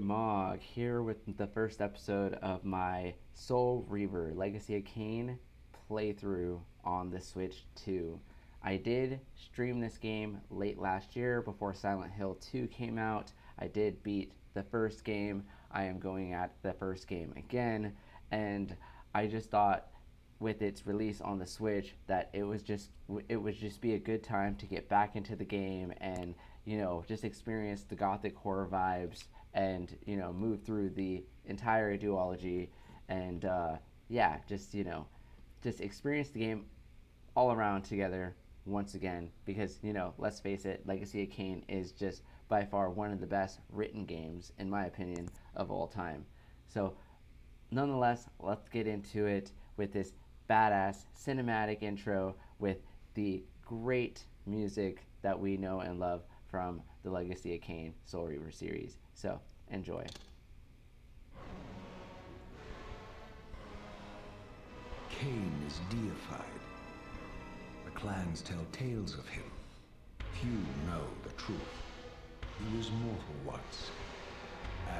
Mog here with the first episode of my Soul Reaver Legacy of Kain playthrough on the Switch 2. I did stream this game late last year before Silent Hill 2 came out. I did beat the first game. I am going at the first game again, and I just thought with its release on the Switch that it would just be a good time to get back into the game and just experience the Gothic horror vibes and move through the entire duology and yeah, just experience the game all around together once again because let's face it, Legacy of Kain is just by far one of the best written games in my opinion of all time. So nonetheless, let's get into it with this badass cinematic intro with the great music that we know and love from the Legacy of Kain Soul Reaver series. So, enjoy. Kain is deified. The clans tell tales of him. Few know the truth. He was mortal once,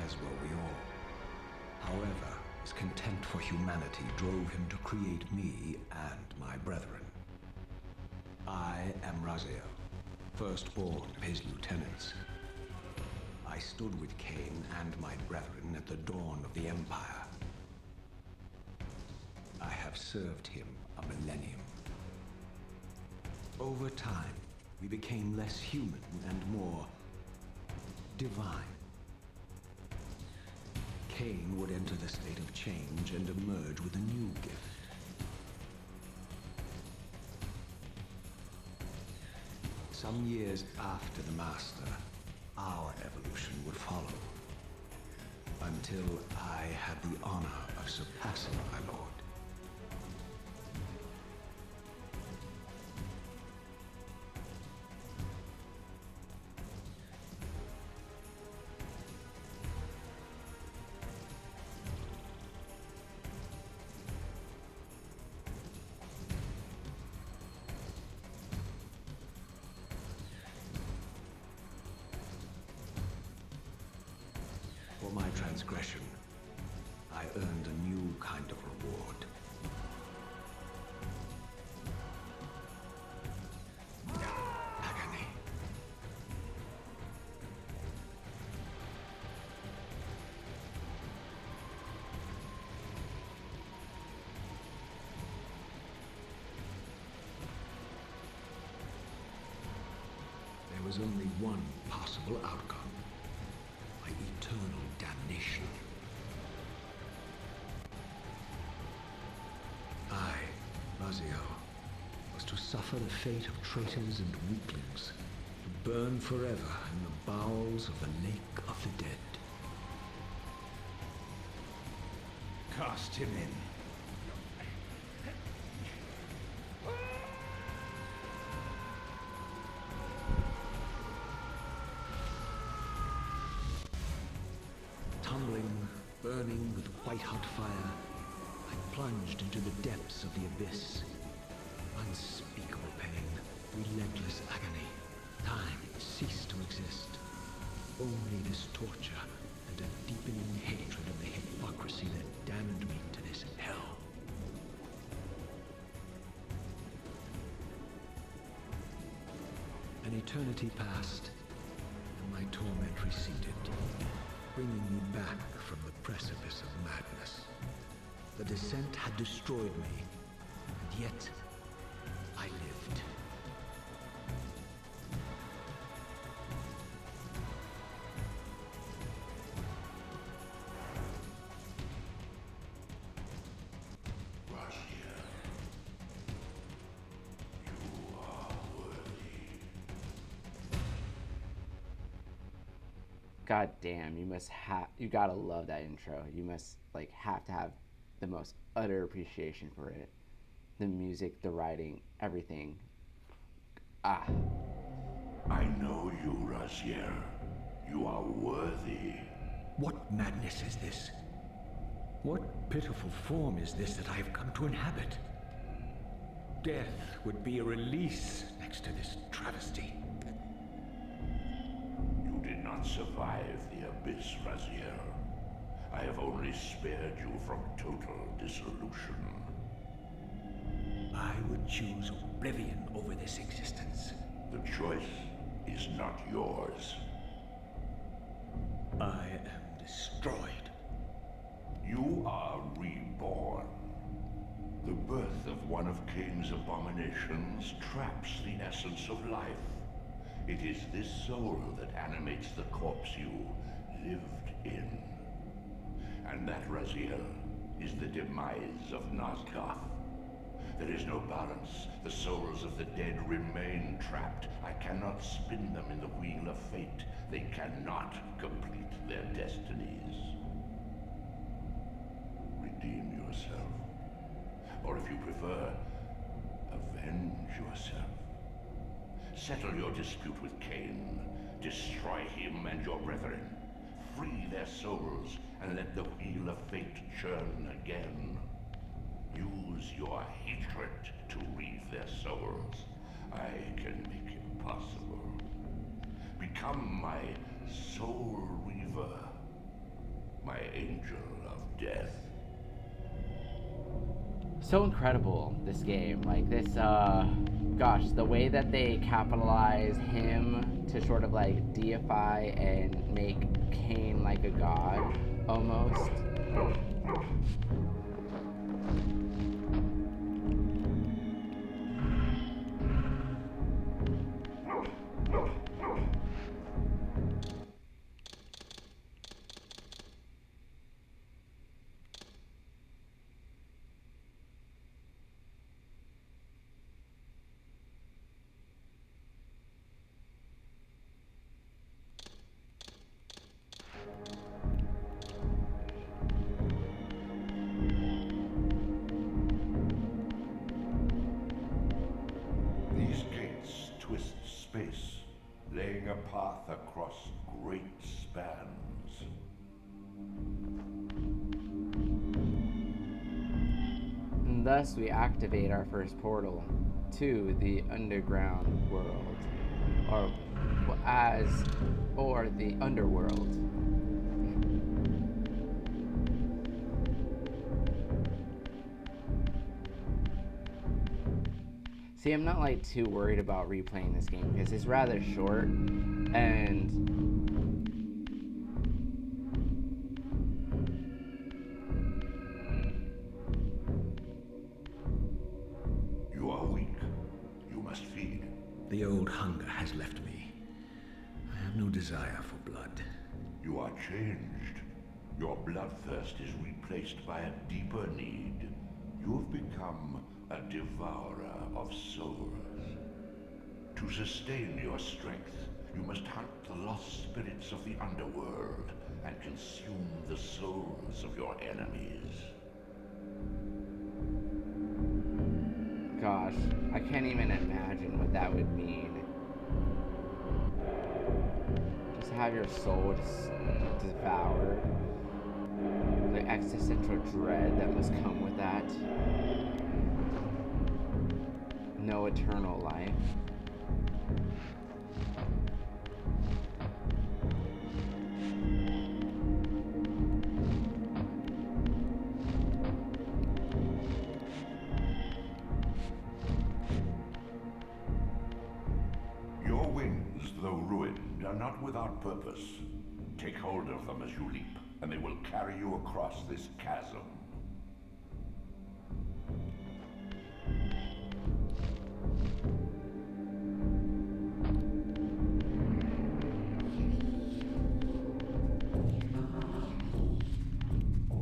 as were we all. However, his contempt for humanity drove him to create me and my brethren. I am Raziel, firstborn of his lieutenants. I stood with Kain and my brethren at the dawn of the Empire. I have served him a millennium. Over time, we became less human and more divine. Kain would enter the state of change and emerge with a new gift. Some years after the Master, our evolution would follow. Until I had the honor of surpassing my lord. For my transgression, I earned a new kind of reward. Agony. There was only one possible outcome. My eternal damnation. I, Raziel, was to suffer the fate of traitors and weaklings, to burn forever in the bowels of the Lake of the Dead. Cast him in. Tumbling, burning with white-hot fire, I plunged into the depths of the abyss. Unspeakable pain, relentless agony. Time ceased to exist. Only this torture and a deepening hatred of the hypocrisy that damned me to this hell. An eternity passed, and my torment receded, bringing me back from the precipice of madness. The descent had destroyed me, and yet I lived. Raziel, you are worthy. God damn, you gotta love that intro. You must have to have the most utter appreciation for it. The music, the writing, everything. Ah. I know you, Raziel. You are worthy. What madness is this? What pitiful form is this that I have come to inhabit? Death would be a release next to this travesty. You did not not survive the abyss, Raziel. I have only spared you from total dissolution. I would choose oblivion over this existence. The choice is not yours. I am destroyed. You are reborn. The birth of one of Kain's abominations traps the essence of life. It is this soul that animates the corpse you lived in. And that, Raziel, is the demise of Nosgoth. There is no balance. The souls of the dead remain trapped. I cannot spin them in the wheel of fate. They cannot complete their destinies. Redeem yourself. Or if you prefer, avenge yourself. Settle your dispute with Kain. Destroy him and your brethren. Free their souls and let the wheel of fate churn again. Use your hatred to reave their souls. I can make it possible. Become my Soul Reaver, my angel of death. So incredible, this game. Like this, gosh, the way that they capitalize him to sort of like deify and make Kain like a god, almost. These gates twist space, laying a path across great spans. And thus we activate our first portal to the underground world, or the Underworld. See, I'm not like too worried about replaying this game because it's rather short, and You are weak. You must feed. The old hunger has left me. I have no desire for blood. You are changed. Your bloodthirst is replaced by a deeper need. You have become a devourer of souls. To sustain your strength, you must hunt the lost spirits of the Underworld and consume the souls of your enemies. gosh, I can't even imagine what that would mean. Just have your soul just devoured. The existential dread that must come with that. No eternal life. Your wings, though ruined, are not without purpose. Take hold of them as you leap, and they will carry you across this chasm.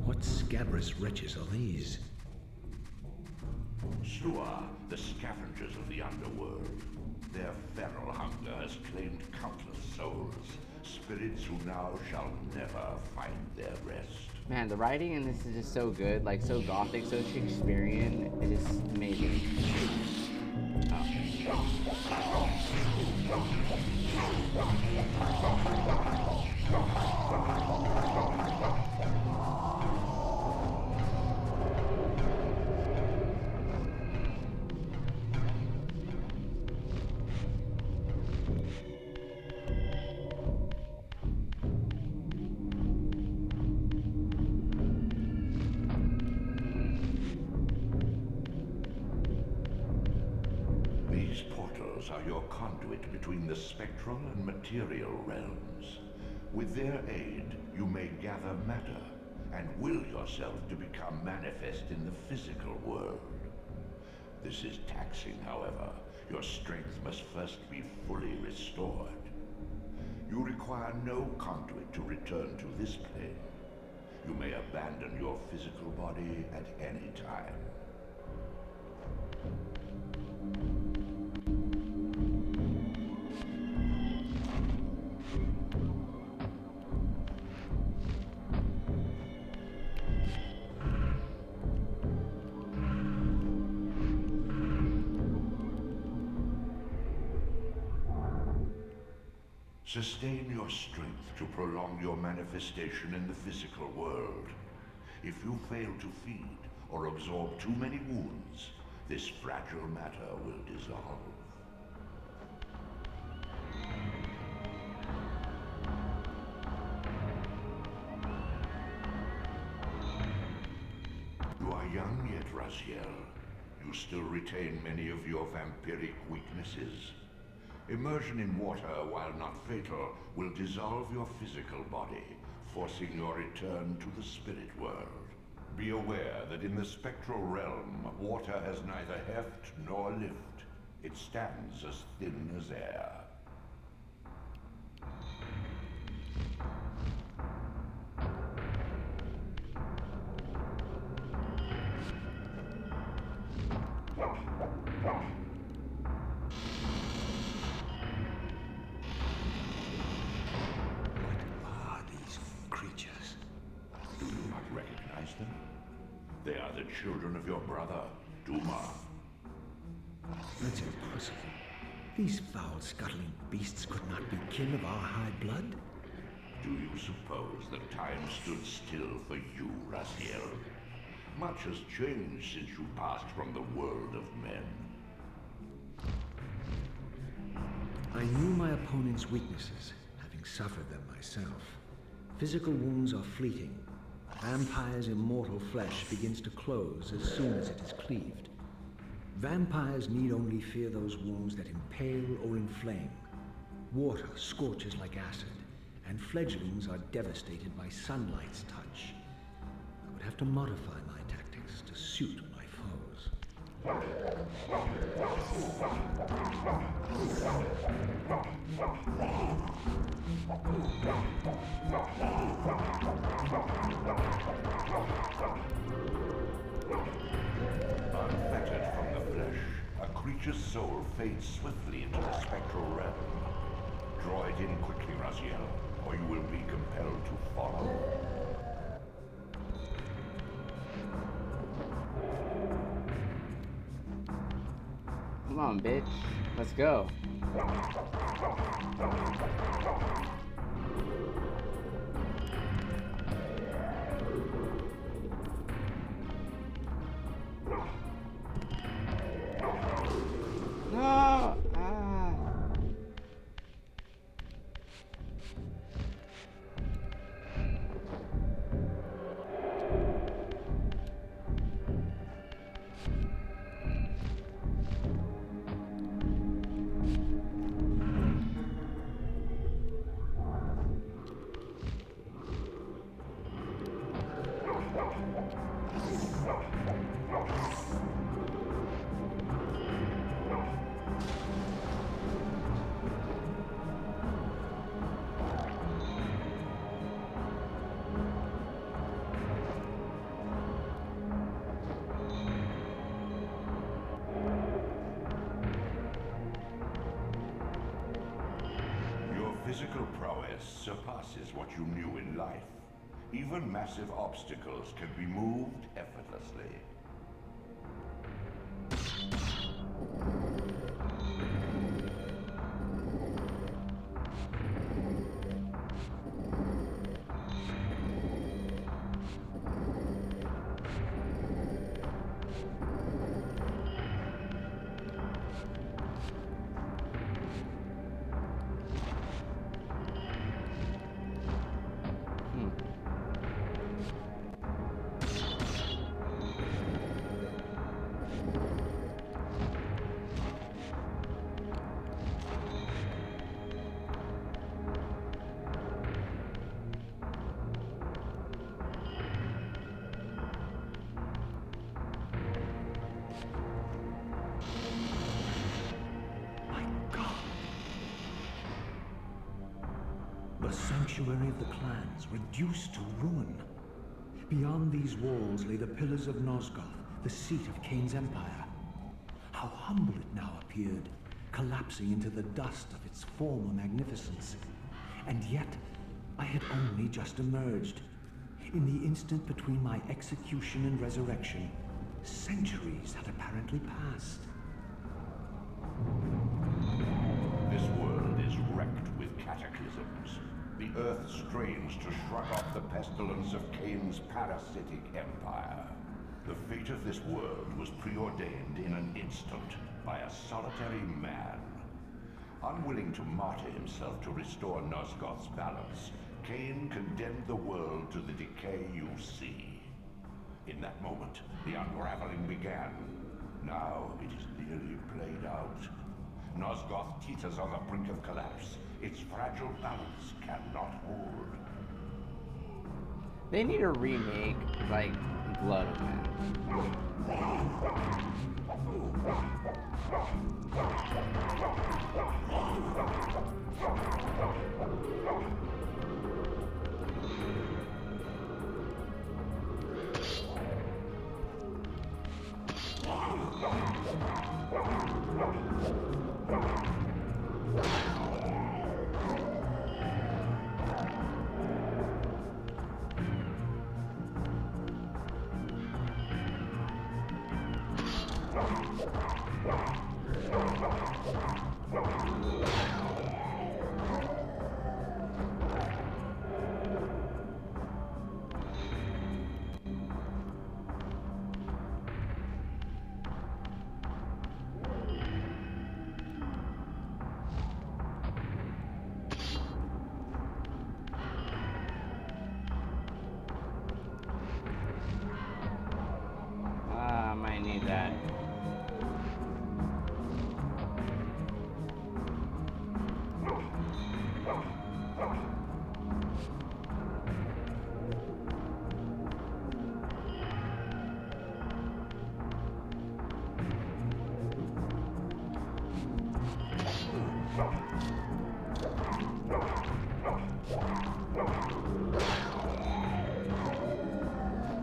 What scabrous wretches are these? Slua, the scavengers of the Underworld. Their feral hunger has claimed countless souls, spirits who now shall never find their rest. Man, the writing in this is just so good, like so gothic, so Shakespearean. It is amazing. powers are your conduit between the spectral and material realms. With their aid, you may gather matter and will yourself to become manifest in the physical world. This is taxing, however. Your strength must first be fully restored. You require no conduit to return to this plane. You may abandon your physical body at any time. Sustain your strength to prolong your manifestation in the physical world. If you fail to feed or absorb too many wounds, this fragile matter will dissolve. You are young yet, Raziel. You still retain many of your vampiric weaknesses. Immersion in water, while not fatal, will dissolve your physical body, forcing your return to the spirit world. Be aware that in the spectral realm, water has neither heft nor lift. It stands as thin as air. They are the children of your brother, Duma. That's impossible. These foul, scuttling beasts could not be kin of our high blood. Do you suppose that time stood still for you, Raziel? Much has changed since you passed from the world of men. I knew my opponent's weaknesses, having suffered them myself. Physical wounds are fleeting. Vampire's immortal flesh begins to close as soon as it is cleaved. Vampires need only fear those wounds that impale or inflame. Water scorches like acid, and fledglings are devastated by sunlight's touch. I would have to modify my tactics to suit my foes. Unfettered from the flesh, a creature's soul fades swiftly into the spectral realm. Draw it in quickly, Raziel, or you will be compelled to follow. Come on, bitch. Let's go. No! Ah. Physical prowess surpasses what you knew in life. Even massive obstacles can be moved effortlessly. sanctuary of the clans, reduced to ruin. Beyond these walls lay the pillars of Nosgoth, the seat of Kain's empire. How humble it now appeared, collapsing into the dust of its former magnificence. And yet, I had only just emerged. In the instant between my execution and resurrection, centuries had apparently passed. This world is wrecked with cataclysms. The earth strains to shrug off the pestilence of Kain's parasitic empire. The fate of this world was preordained in an instant by a solitary man. Unwilling to martyr himself to restore Nosgoth's balance, Kain condemned the world to the decay you see. In that moment, the unraveling began. Now it is nearly played out. Nosgoth teeters on the brink of collapse. Its fragile balance cannot hold. They need to remake, like, Blood Omen. I might need that.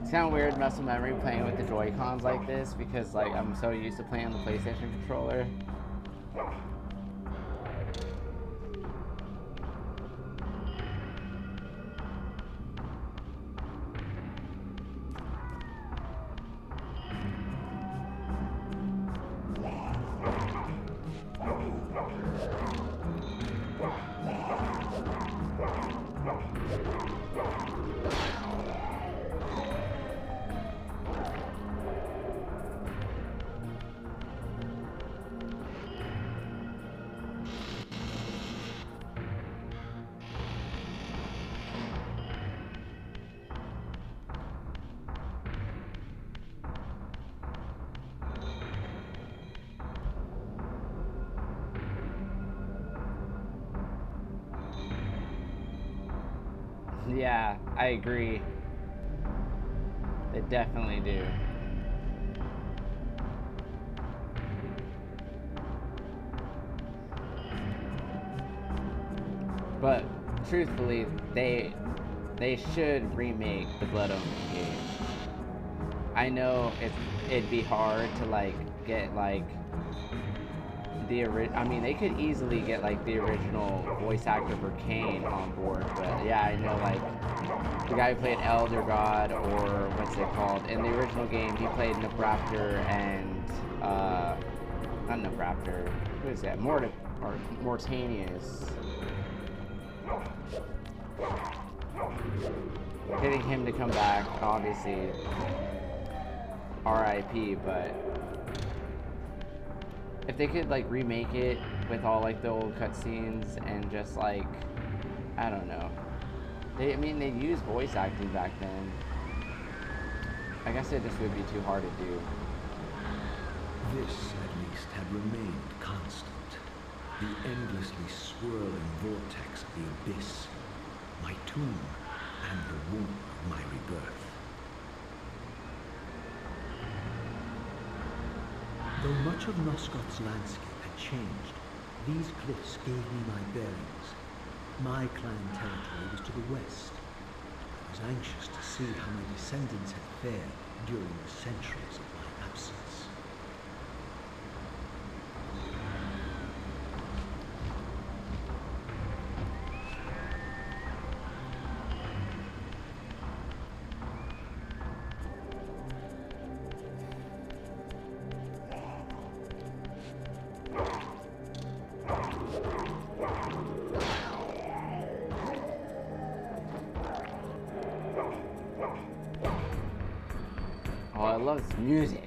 It's kind of weird muscle memory playing with the Joy-Cons like this because like I'm so used to playing on the PlayStation controller. Yeah, I agree. They definitely do. But truthfully, they should remake the Blood Omen game. I know it'd be hard to like get like I mean, they could easily get like the original voice actor for Kain on board, but yeah, I know like the guy who played Elder God, or what's it called? In the original game, he played Nabraptor and not Nabraptor. Who is that? Mortanius. Getting him to come back, obviously, R.I.P. But if they could like remake it with all like the old cutscenes and just like, I don't know. I mean, they used voice acting back then. I guess it just would be too hard to do. This, at least, had remained constant. The endlessly swirling vortex of the abyss, my tomb, and the womb of my rebirth. Though much of Nosgoth's landscape had changed, these cliffs gave me my bearings. My clan territory was to the west. I was anxious to see how my descendants had fared during the centuries of my absence. Oh, I love this music.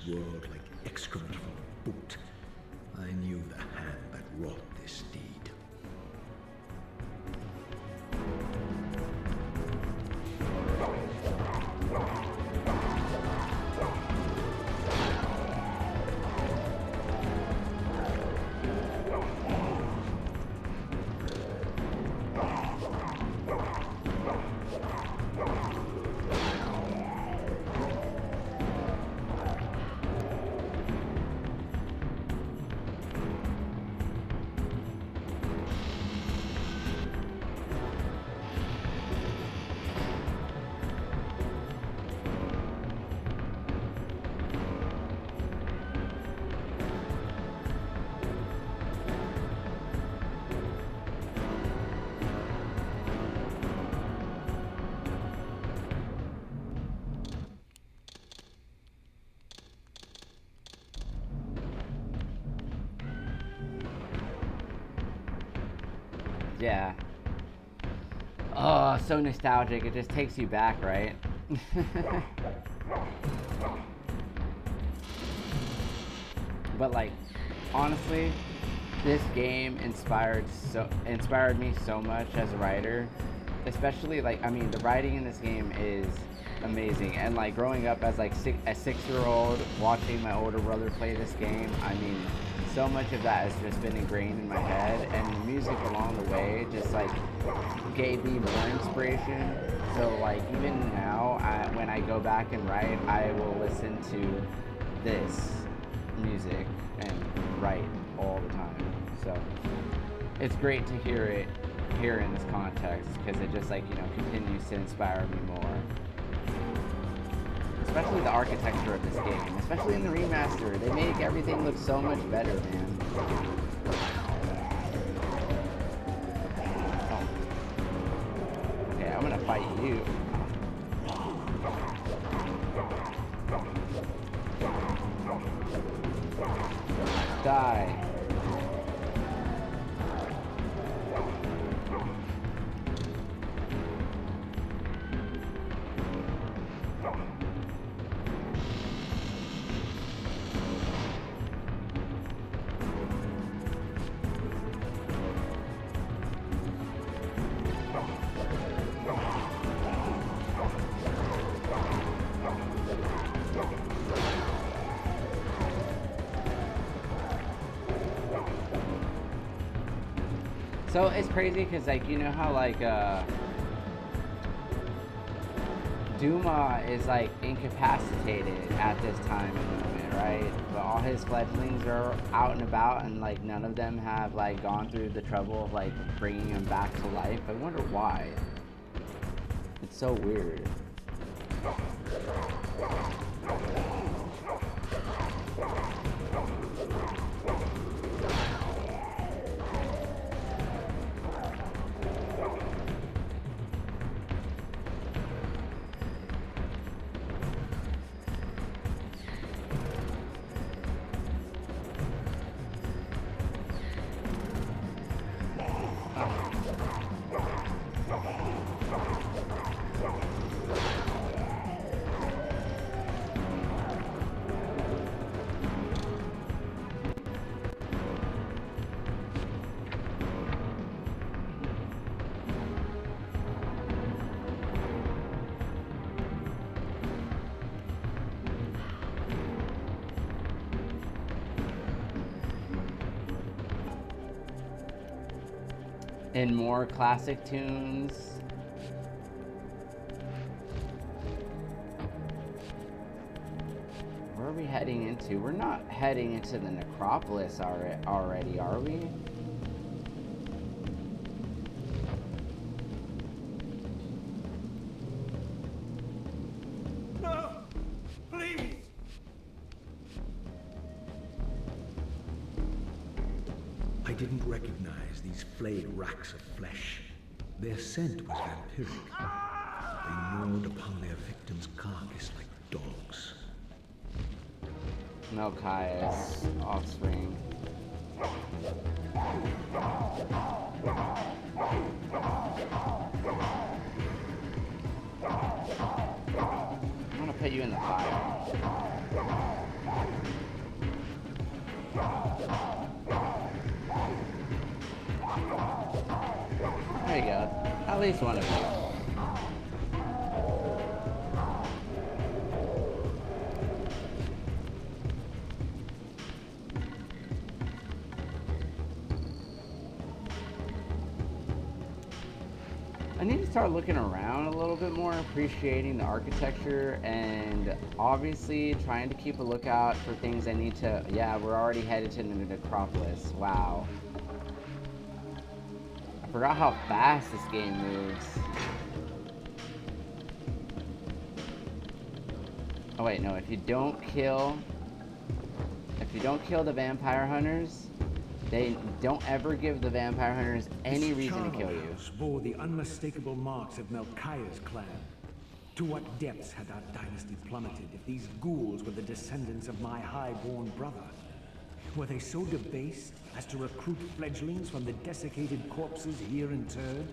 World like excrement from a boot. I knew the hand that wrought this deed. Yeah. Oh, so nostalgic. It just takes you back, right? But like, honestly, this game inspired me so much as a writer. Especially like, I mean, the writing in this game is amazing. And like growing up as like a 6-year-old watching my older brother play this game, I mean, so much of that has just been ingrained in my head, and the music along the way just like gave me more inspiration. So like even now, when I go back and write, I will listen to this music and write all the time. So it's great to hear it here in this context, because it just like, you know, continues to inspire me more. Especially the architecture of this game, especially in the remaster. They make everything look so much better, man. Oh. Okay, I'm gonna fight you. Die. So it's crazy because, like, you know how like Duma is like incapacitated at this time and moment, right? But all his fledglings are out and about, and like none of them have like gone through the trouble of like bringing him back to life. I wonder why. It's so weird. And more classic tunes. Where are we heading into? We're not heading into the necropolis already, are we? No! Please! I didn't recognize these flayed racks of flesh. Their scent was vampiric. They gnawed upon their victim's carcass like dogs. Melchaiah's offspring. I'm gonna put you in the fire. There you go. At least one of you. I need to start looking around a little bit more, appreciating the architecture, and obviously trying to keep a lookout for things I need to... Yeah, we're already headed to the necropolis. Wow. I forgot how fast this game moves. Oh wait, no, if you don't kill the vampire hunters, they don't ever give the vampire hunters any reason to kill you. This bore the unmistakable marks of Melchaiah's clan. To what depths had our dynasty plummeted if these ghouls were the descendants of my high-born brother? Were they so debased as to recruit fledglings from the desiccated corpses here interred?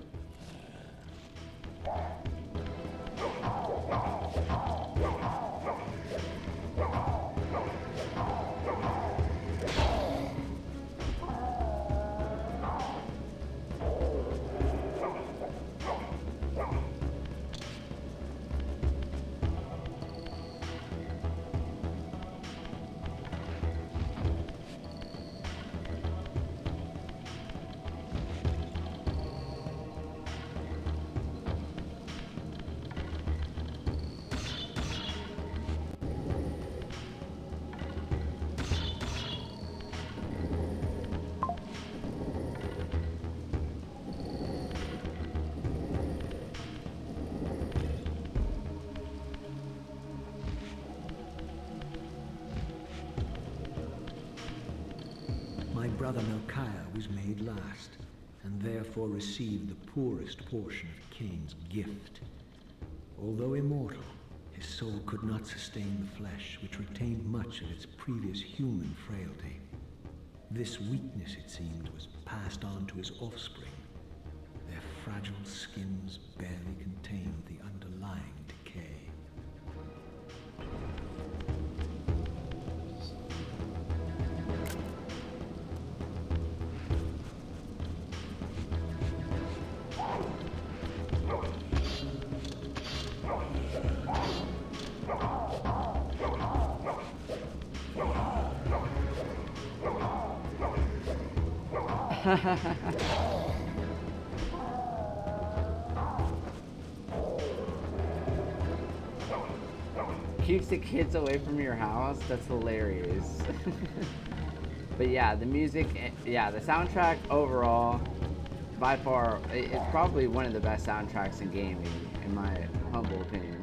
My brother Melchaiah was made last, and therefore received the poorest portion of Kain's gift. Although immortal, his soul could not sustain the flesh, which retained much of its previous human frailty. This weakness, it seemed, was passed on to his offspring. Their fragile skins barely contained the underlying decay. Keeps the kids away from your house? That's hilarious. But yeah, the music, yeah, the soundtrack overall, by far, it's probably one of the best soundtracks in gaming, in my humble opinion.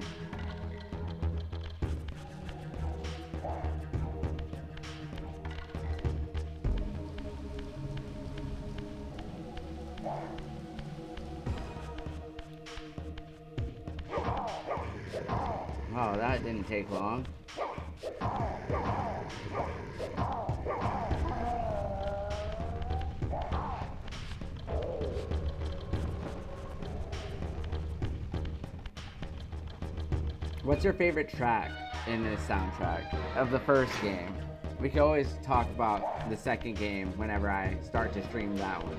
Oh, that didn't take long. What's your favorite track in this soundtrack of the first game? We can always talk about the second game whenever I start to stream that one.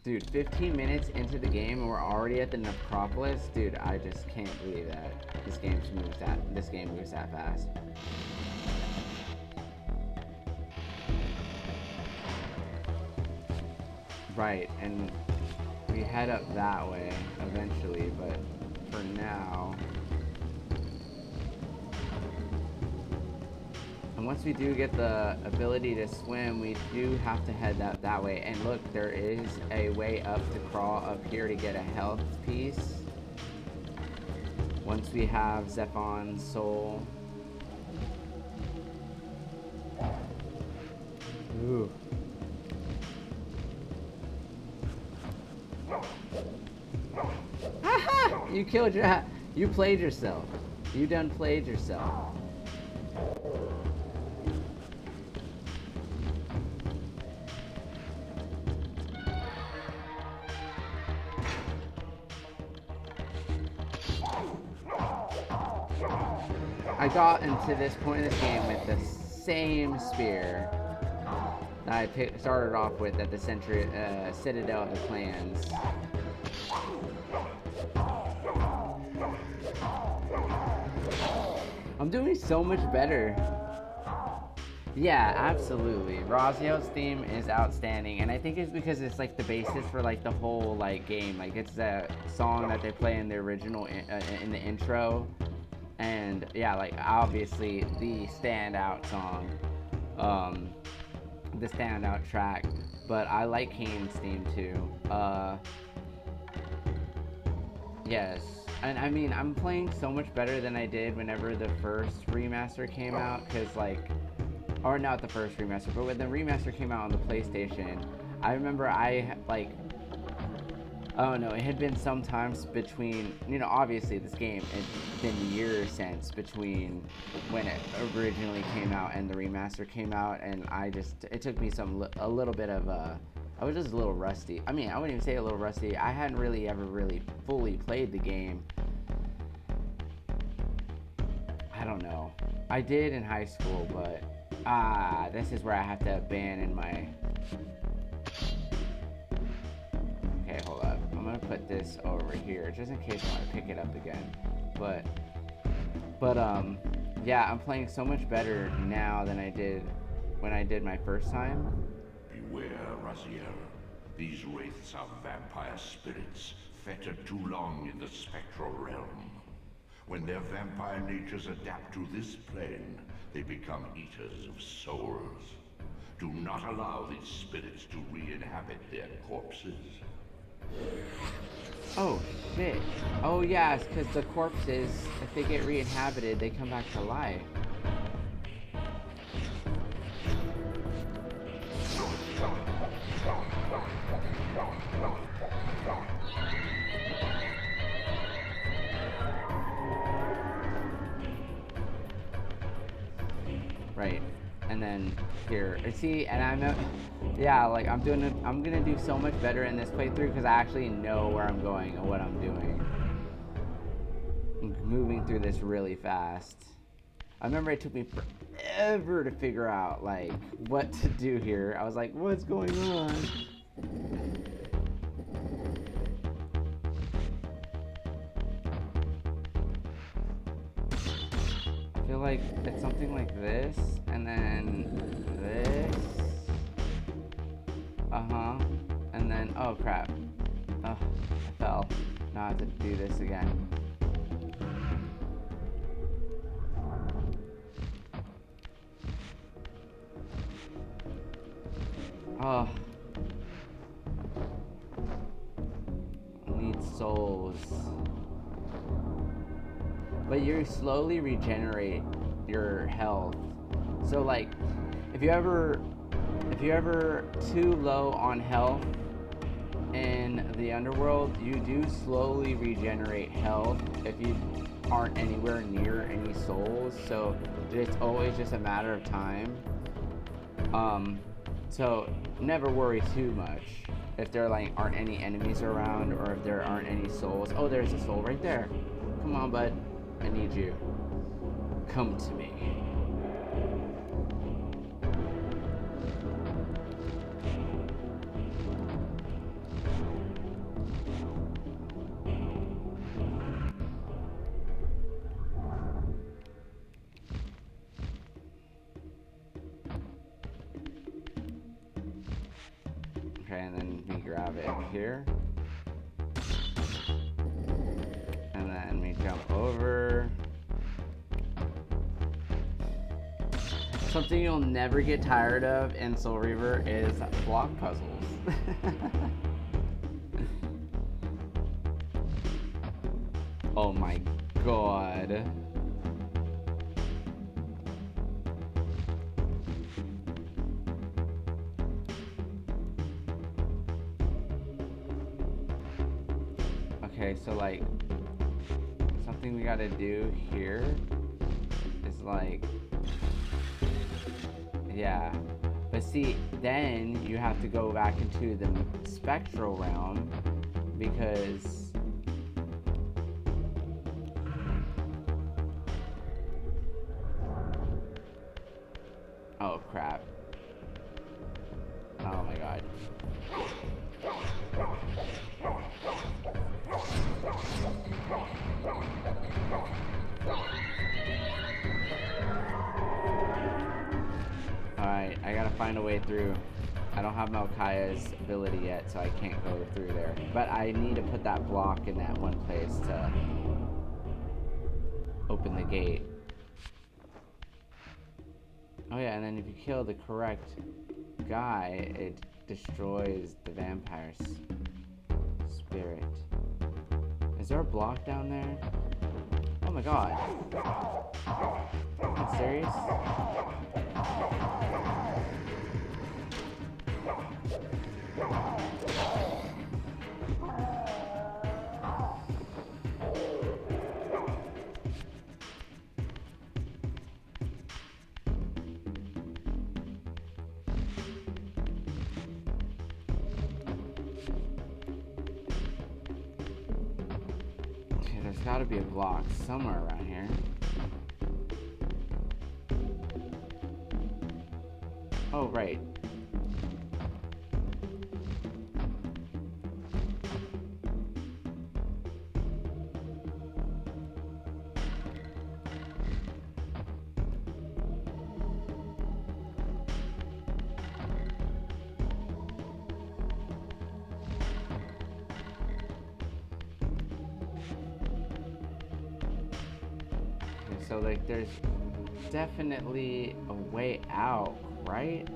Dude, 15 minutes into the game and we're already at the Necropolis. Dude, I just can't believe that this game moves that fast. Right, and we head up that way eventually, but for now. And once we do get the ability to swim, we do have to head that way. And look, there is a way up to crawl up here to get a health piece. Once we have Zephon's soul. Ooh. Haha! You played yourself. You done played yourself. I got into this point of the game with the same spear that I started off with at the Citadel of the Clans. I'm doing so much better. Yeah, absolutely. Raziel's theme is outstanding, and I think it's because it's like the basis for like the whole like game. Like it's the song that they play in the original in the intro. And yeah, like obviously the standout song, the standout track, but I like Kain's theme too. Yes, and I mean I'm playing so much better than I did whenever the first remaster came out, cause like, or not the first remaster, but when the remaster came out on the PlayStation, I remember I like. Oh no, it had been some times between, you know, obviously this game, it's been years since between when it originally came out and the remaster came out, and it took me a little bit of, I was just a little rusty. I mean, I wouldn't even say a little rusty, I hadn't really ever really fully played the game. I don't know. I did in high school, but, this is where I have to abandon my... Okay, hold up. I'm gonna put this over here just in case I want to pick it up again. But yeah, I'm playing so much better now than I did when I did my first time. Beware, Raziel. These wraiths are vampire spirits, fettered too long in the spectral realm. When their vampire natures adapt to this plane, they become eaters of souls. Do not allow these spirits to re-inhabit their corpses. Oh shit. Oh yeah, it's because the corpses, if they get re-inhabited, they come back to life. Right. And then here, see, and yeah, like I'm gonna do so much better in this playthrough because I actually know where I'm going and what I'm doing. I'm moving through this really fast. I remember it took me forever to figure out like what to do here. I was like, what's going on? I feel like it's something like this, and then this. And then, oh crap. Oh, I fell. Now I have to do this again. Oh. I need souls. But you slowly regenerate your health. So like, if you're ever too low on health in the Underworld, you do slowly regenerate health if you aren't anywhere near any souls. So it's always just a matter of time. So never worry too much if there like aren't any enemies around or if there aren't any souls. Oh, there's a soul right there. Come on, bud. I need you. Come to me. grab it here. And then we jump over. Something you'll never get tired of in Soul Reaver is block puzzles. Oh my god. Okay, so like something we gotta do here is like, yeah, but see, then you have to go back into the spectral realm because oh crap. Oh my god. Alright, I gotta find a way through. I don't have Melchaiah's ability yet, so I can't go through there. But I need to put that block in that one place to open the gate. Oh yeah, and then if you kill the correct guy, it destroys the vampire's spirit. Is there a block down there? Oh my god. Are you serious? There's gotta be a block somewhere around here. Oh, right. So like there's definitely a way out, right?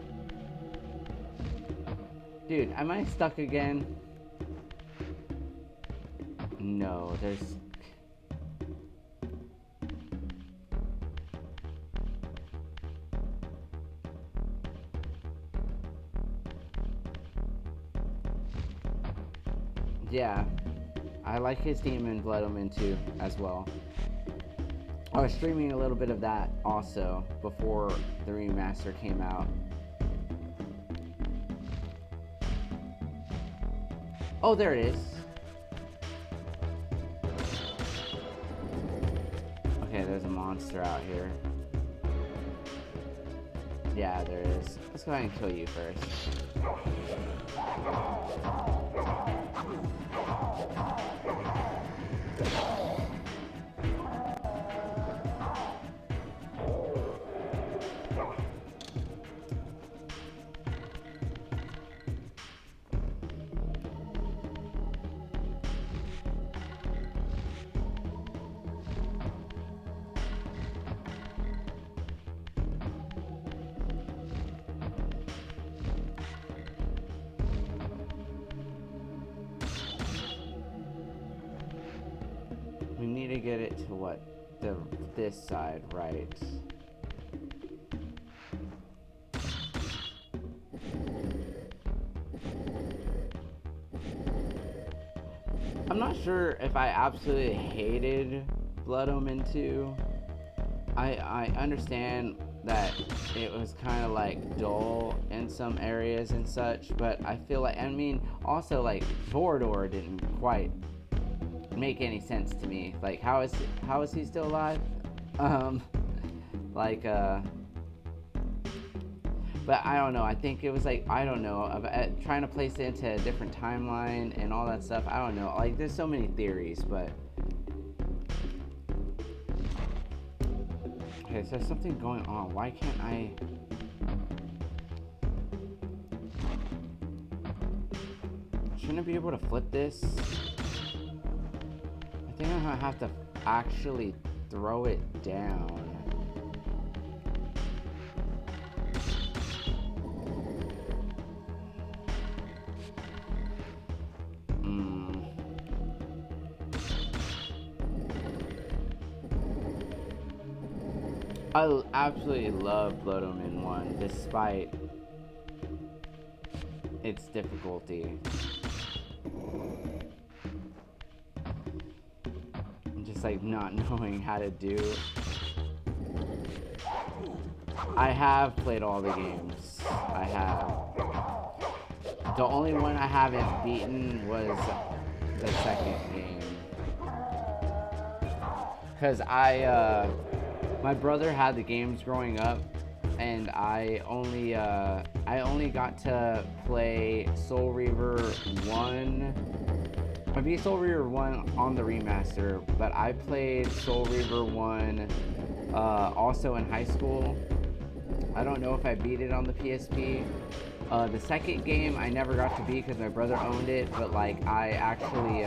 Dude, am I stuck again? No, there's... Yeah, I like his Demon Blood Omen too, as well. I was streaming a little bit of that also before the remaster came out. Oh, there it is. Okay, there's a monster out here. Yeah, there is. Let's go ahead and kill you first. We need to get it to what? This side, right? I'm not sure if I absolutely hated Blood Omen 2. I understand that it was kind of like dull in some areas and such, but I feel like, I mean, also like Vorador didn't quite make any sense to me. Like, how is he still alive? But I don't know. I think it was like, I don't know, trying to place it into a different timeline and all that stuff. I don't know. Like, there's so many theories, but okay, so there's something going on. Why can't I? shouldn't be able to flip this. I think I'm gonna have to actually throw it down. I absolutely love Blood Omen 1, despite its difficulty. Just like not knowing how to do. I have played all the games. I have. The only one I haven't beaten was the second game. Because my brother had the games growing up, and I only got to play Soul Reaver 1. I beat Soul Reaver 1 on the remaster, but I played Soul Reaver 1 also in high school. I don't know if I beat it on the PSP. The second game I never got to beat because my brother owned it, but like I actually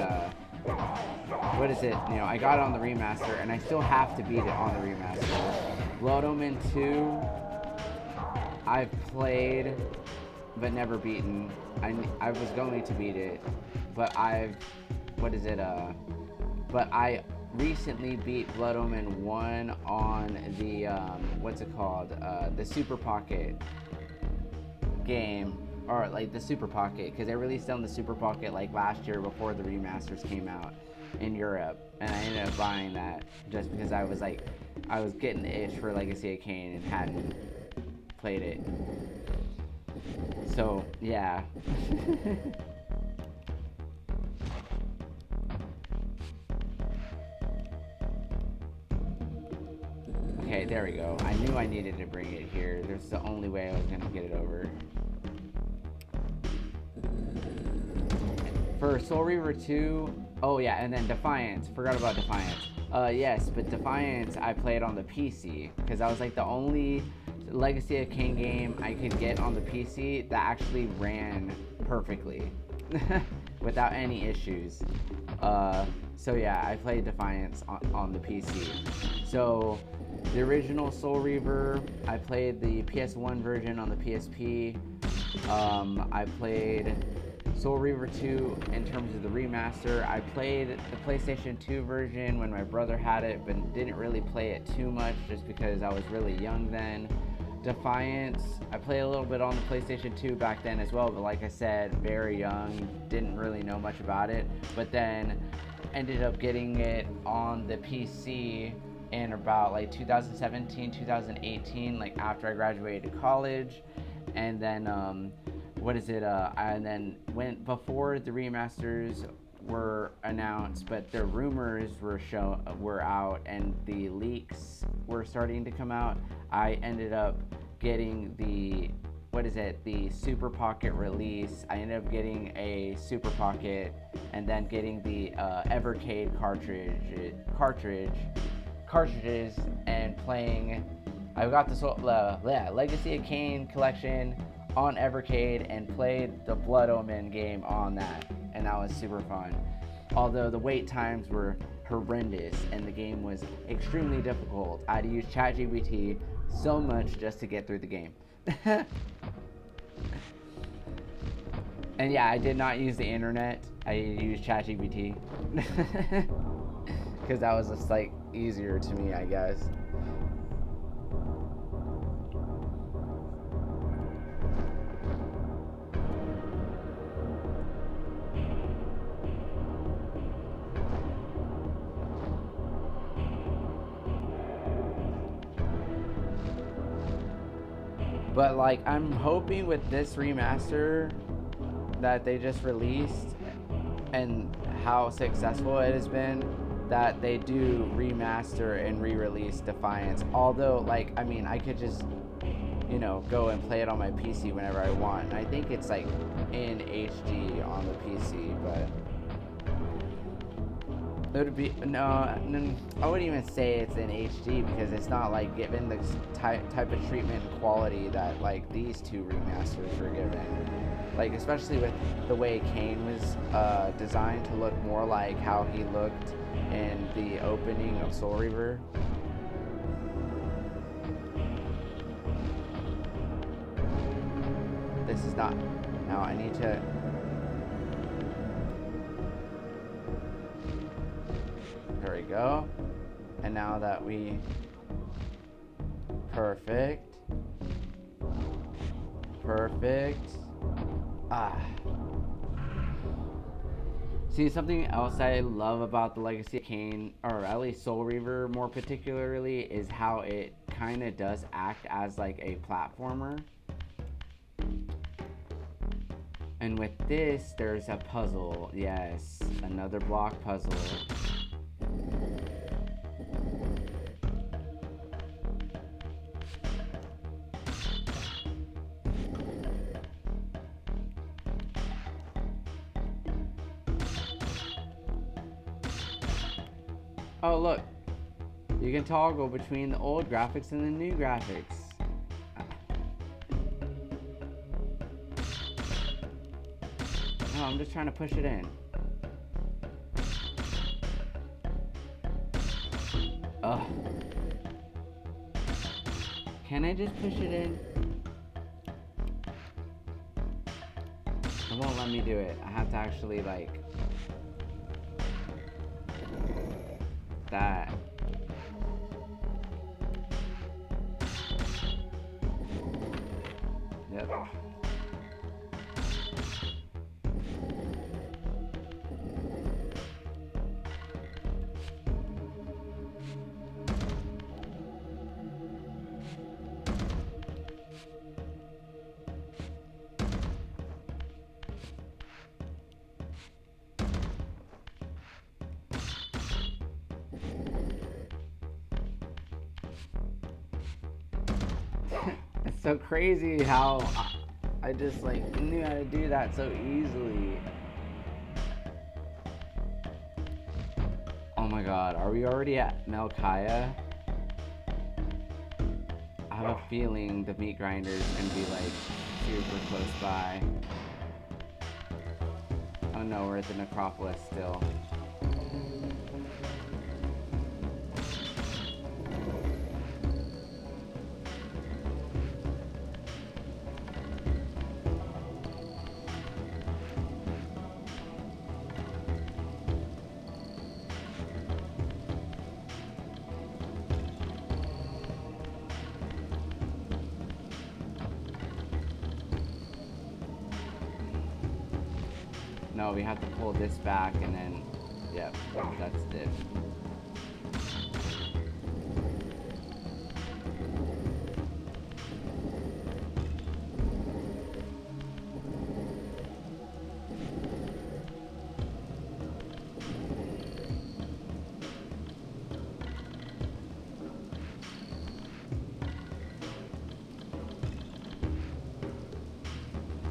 what is it? You know, I got it on the remaster, and I still have to beat it on the remaster. Blood Omen 2, I've played, but never beaten. I was going to beat it, but but I recently beat Blood Omen 1 on the, what's it called? The Super Pocket game. Or like the Super Pocket, because they released it on the Super Pocket like last year before the remasters came out in Europe, and I ended up buying that just because I was getting the itch for Legacy of Kain and hadn't played it. So yeah. Okay, there we go. I knew I needed to bring it here. That's the only way I was gonna get it over. For Soul Reaver 2, oh yeah, and then Defiance. Forgot about Defiance. Yes, but Defiance I played on the PC because I was like the only Legacy of Kain game I could get on the PC that actually ran perfectly without any issues. So yeah, I played Defiance on the PC. So the original Soul Reaver, I played the PS1 version on the PSP. I played Soul Reaver 2 in terms of the remaster. I played the PlayStation 2 version when my brother had it, but didn't really play it too much just because I was really young then. Defiance, I played a little bit on the PlayStation 2 back then as well, but like I said, very young, didn't really know much about it, but then ended up getting it on the PC in about like 2017, 2018, like after I graduated college, and then and then went before the remasters were announced, but the rumors were out and the leaks were starting to come out. I ended up getting the Super Pocket release. I ended up getting a Super Pocket and then getting the Evercade cartridges and playing. I got the Legacy of Kain collection on Evercade and played the Blood Omen game on that, and that was super fun. Although the wait times were horrendous and the game was extremely difficult. I had to use ChatGPT so much just to get through the game. And yeah, I did not use the internet. I used ChatGPT because that was just like easier to me, I guess. But like, I'm hoping with this remaster that they just released and how successful it has been, that they do remaster and re-release Defiance. Although, like, I mean, I could just, you know, go and play it on my PC whenever I want. And I think it's like in HD on the PC, but it would be no, I wouldn't even say it's in HD because it's not like given the type of treatment and quality that like these two remasters were given. like especially with the way Kain was designed to look more like how he looked in the opening of Soul Reaver. This is not. Now I need to. There we go. And now that we. Perfect. Perfect. Ah. See, something else I love about the Legacy of Kain, or at least Soul Reaver more particularly, is how it kind of does act as like a platformer. And with this, there's a puzzle. Yes, another block puzzle. Oh, look. You can toggle between the old graphics and the new graphics. No, I'm just trying to push it in. Ugh. Can I just push it in? It won't let me do it. I have to actually, like... that. Yep. It's so crazy how I just like knew how to do that so easily. Oh my god, are we already at Melchaiah? I have a feeling the meat grinder's gonna be like super close by. Oh no, we're at the Necropolis still. No, we have to pull this back and then, yep, that's it.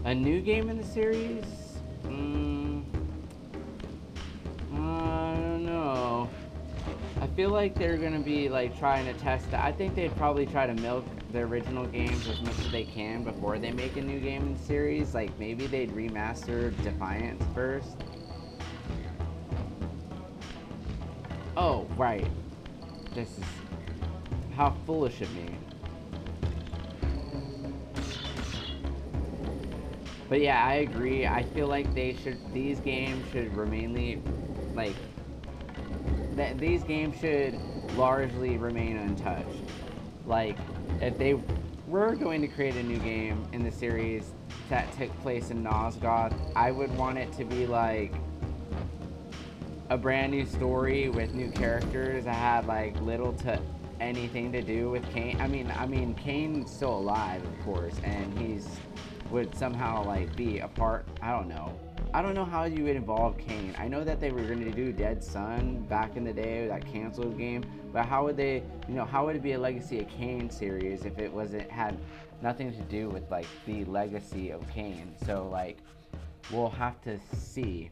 A new game in the series? I don't know. I feel like they're gonna be like trying to test it. I think they'd probably try to milk the original games as much as they can before they make a new game in the series. Like maybe they'd remaster Defiance first. Oh, right. This is how foolish of me. But yeah, I agree. I feel like these games should these games should largely remain untouched. Like, if they were going to create a new game in the series that took place in Nosgoth, I would want it to be like a brand new story with new characters that had like little to anything to do with Kain. I mean, Kain's still alive, of course, and would somehow like be a part. I don't know how you would involve Kain. I know that they were going to do Dead Sun back in the day, that canceled game, but how would they, how would it be a Legacy of Kain series if it had nothing to do with like the legacy of Kain? So like, we'll have to see.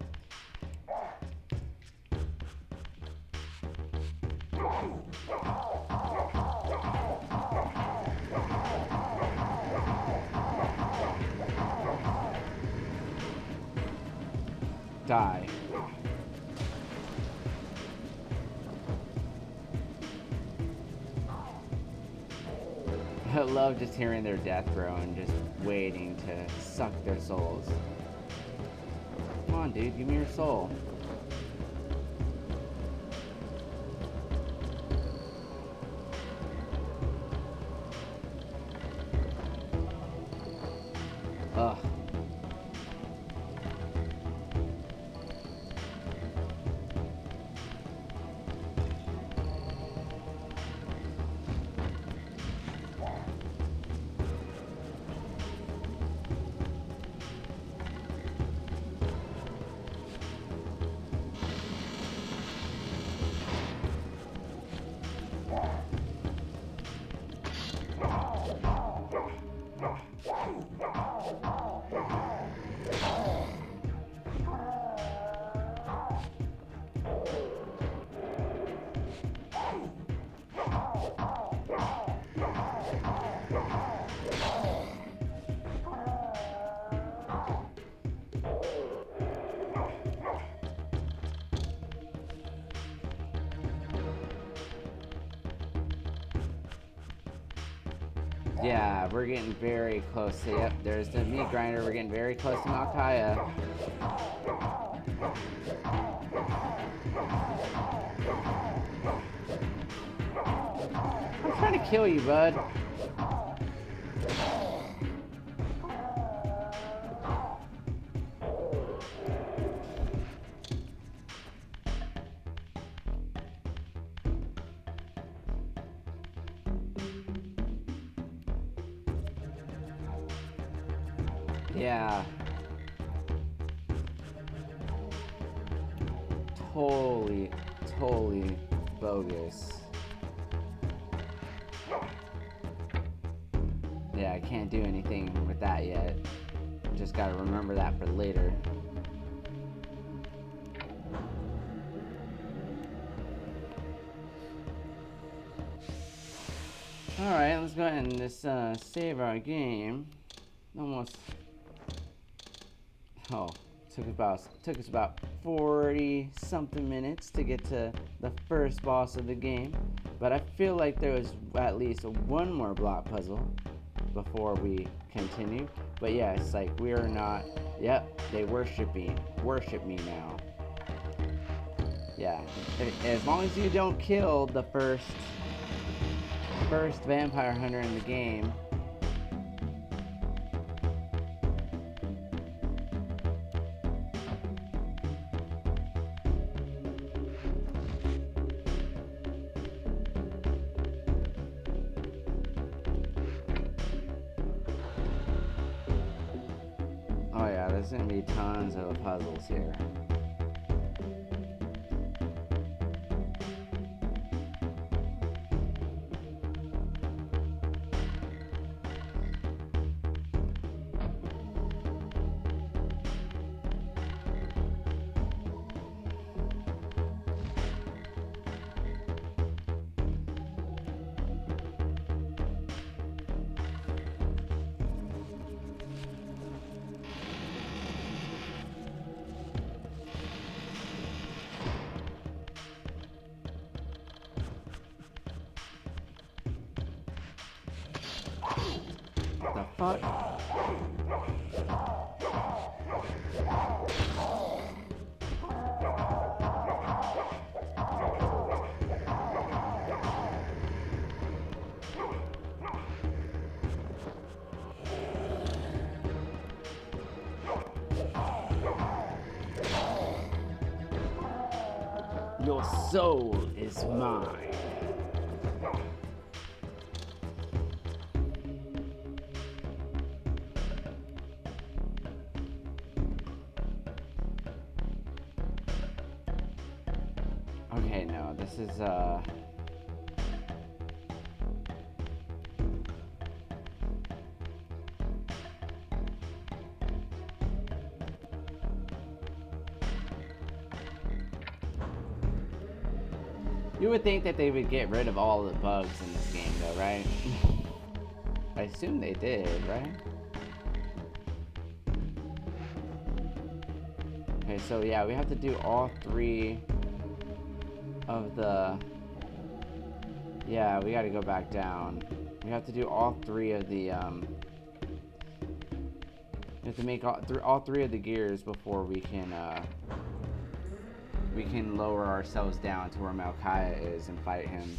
die. I love just hearing their death groan, just waiting to suck their souls. Come on, dude, give me your soul. Ugh. Yeah, we're getting very close to, yep, there's the meat grinder. We're getting very close to Melchaiah. I'm trying to kill you, bud. Yeah. Totally bogus. Yeah, I can't do anything with that yet. Just gotta remember that for later. Alright, let's go ahead and just save our game. Almost. Oh, took us about 40 something minutes to get to the first boss of the game, but I feel like there was at least one more block puzzle before we continue. But yeah, it's like we are not. Yep, they worship me now. Yeah, as long as you don't kill the first vampire hunter in the game. Oh yeah, there's gonna be tons of puzzles here. The fuck? Your soul is mine. Okay, no, this is, You would think that they would get rid of all the bugs in this game, though, right? I assume they did, right? Okay, so yeah, we have to do all 3 of the... Yeah, we gotta go back down. We have to do all 3 of the, we have to make all 3 of the gears before we can lower ourselves down to where Melchaiah is and fight him.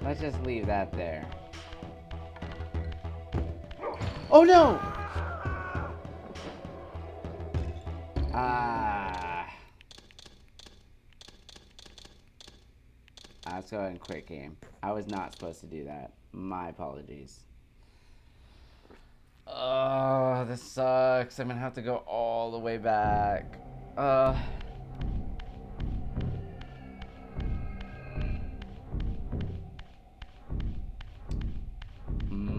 Let's just leave that there. Oh no! Let's go ahead and quit game. I was not supposed to do that. My apologies. Oh, this sucks. I'm gonna have to go all the way back.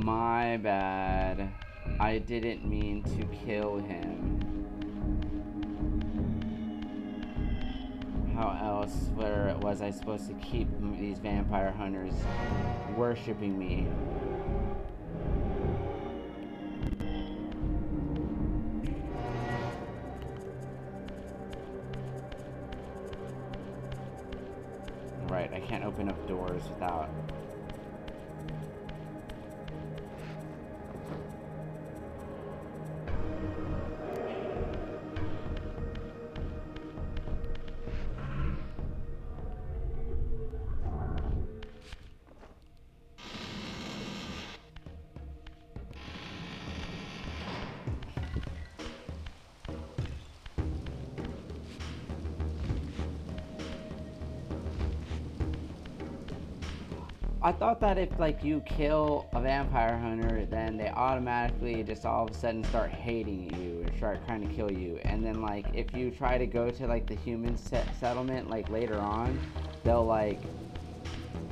My bad. I didn't mean to kill him. How else was I supposed to keep these vampire hunters worshipping me? Right, I can't open up doors without... I thought that if like you kill a vampire hunter, then they automatically just all of a sudden start hating you and start trying to kill you. And then like if you try to go to like the human settlement like later on, they'll like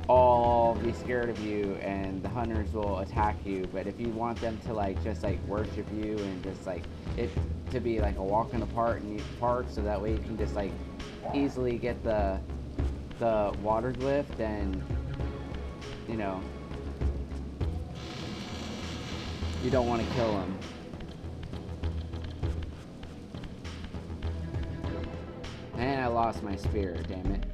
all be scared of you and the hunters will attack you. But if you want them to like just like worship you and just like it to be like a walk in the park so that way you can just like easily get the water glyph, then you know, you don't want to kill him. And I lost my spear, damn it.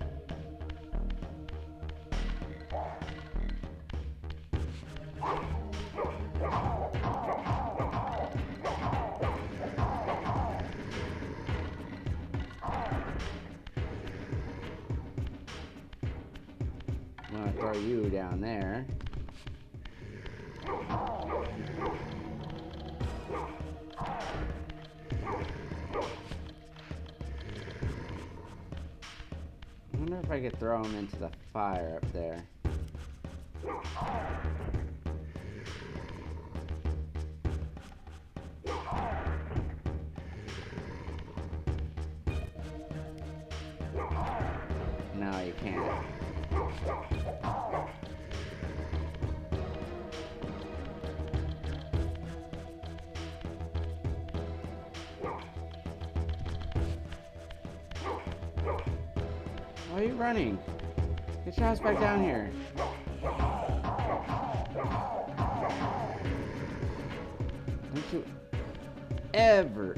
I'm gonna throw you down there. I wonder if I could throw him into the fire up there. No, you can't. Why are you running? Get your ass back down here. Don't you ever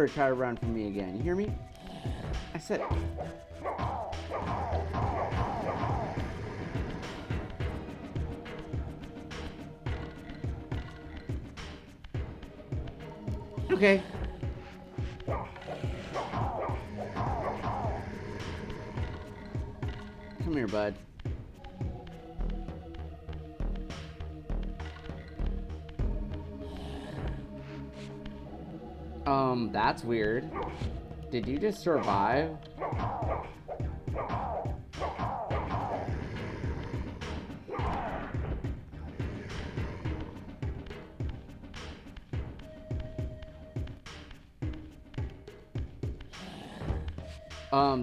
try to run from me again. You hear me? I said... Okay. Come here, bud. That's weird. Did you just survive?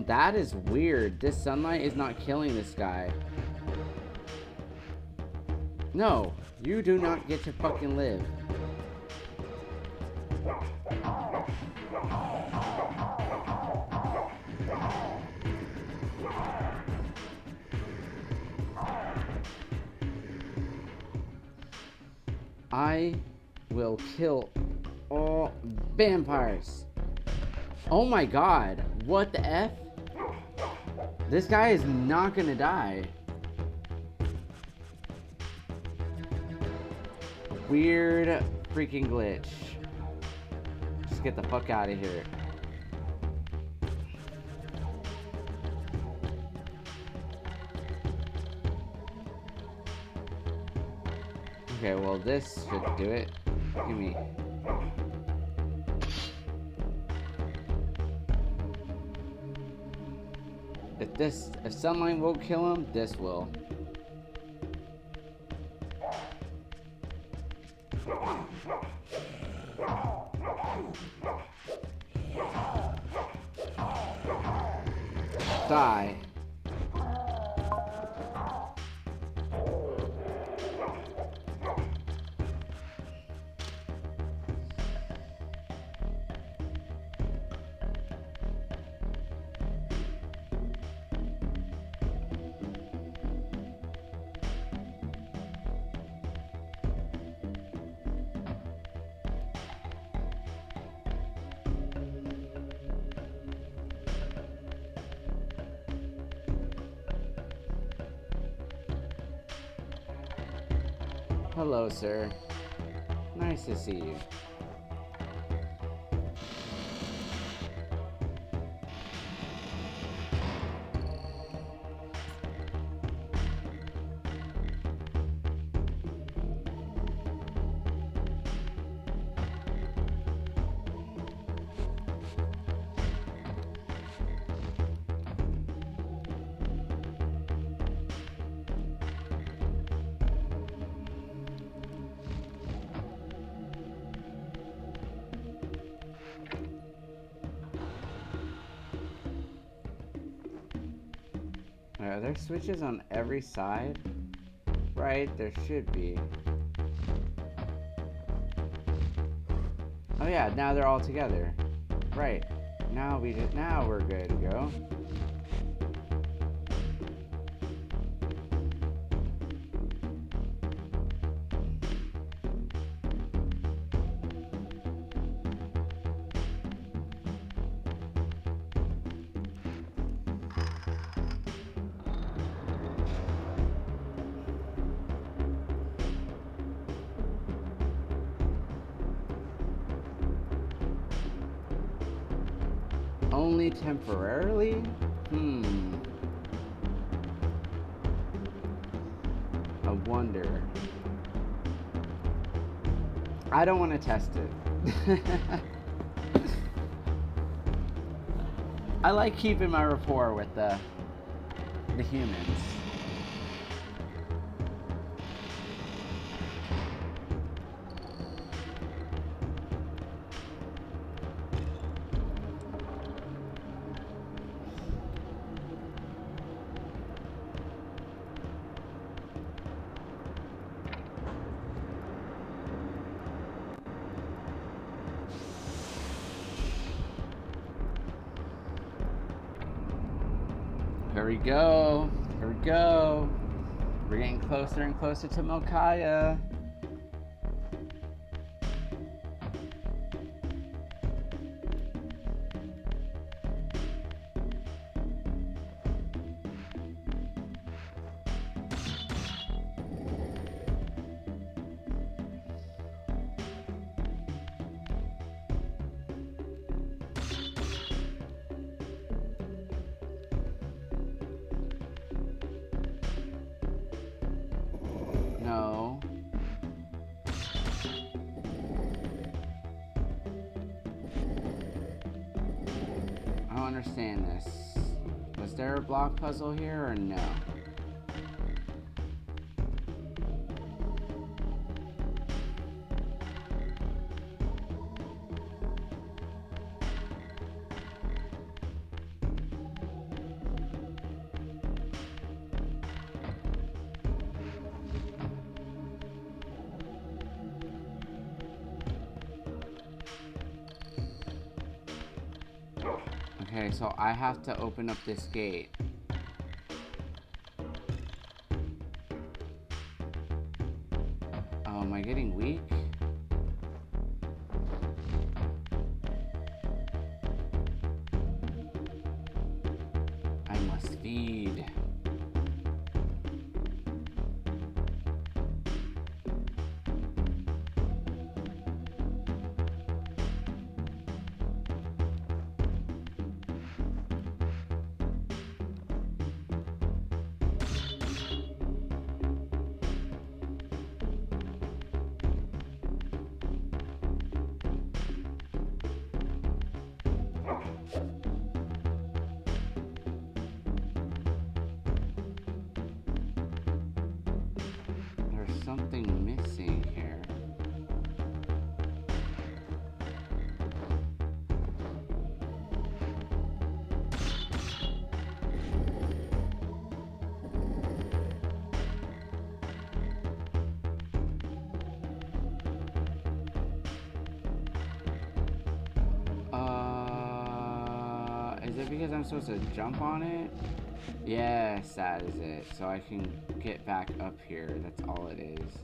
That is weird. This sunlight is not killing this guy. No, you do not get to fucking live. I will kill all vampires. Oh my god, what the F? This guy is not gonna die. Weird freaking glitch. Just get the fuck out of here. Okay, well this should do it. Give me. If sunlight won't kill him, this will. Die. Hello, sir. Nice to see you. Are there switches on every side? Right, there should be. Oh yeah, now they're all together. Right. Now we're good to go. Only temporarily? I wonder. I don't want to test it. I like keeping my rapport with the humans. Here we go. Here we go. We're getting closer and closer to Melchaiah. No. I don't understand this. Was there a block puzzle here or no? Okay, so I have to open up this gate. Oh, am I getting weak? I must feed. There's something missing here. Is it because I'm supposed to jump on it? Yes, that is it. So I can get back up here. That's all it is.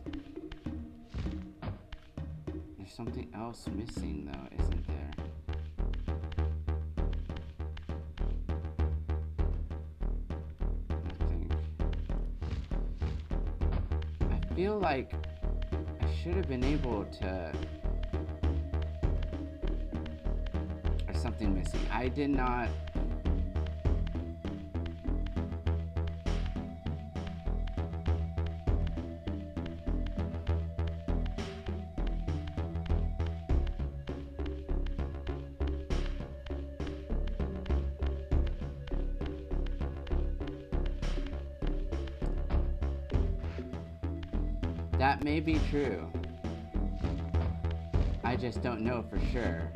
There's something else missing though, isn't there? I feel like I should have been able to... There's something missing. I did not... That may be true. I just don't know for sure.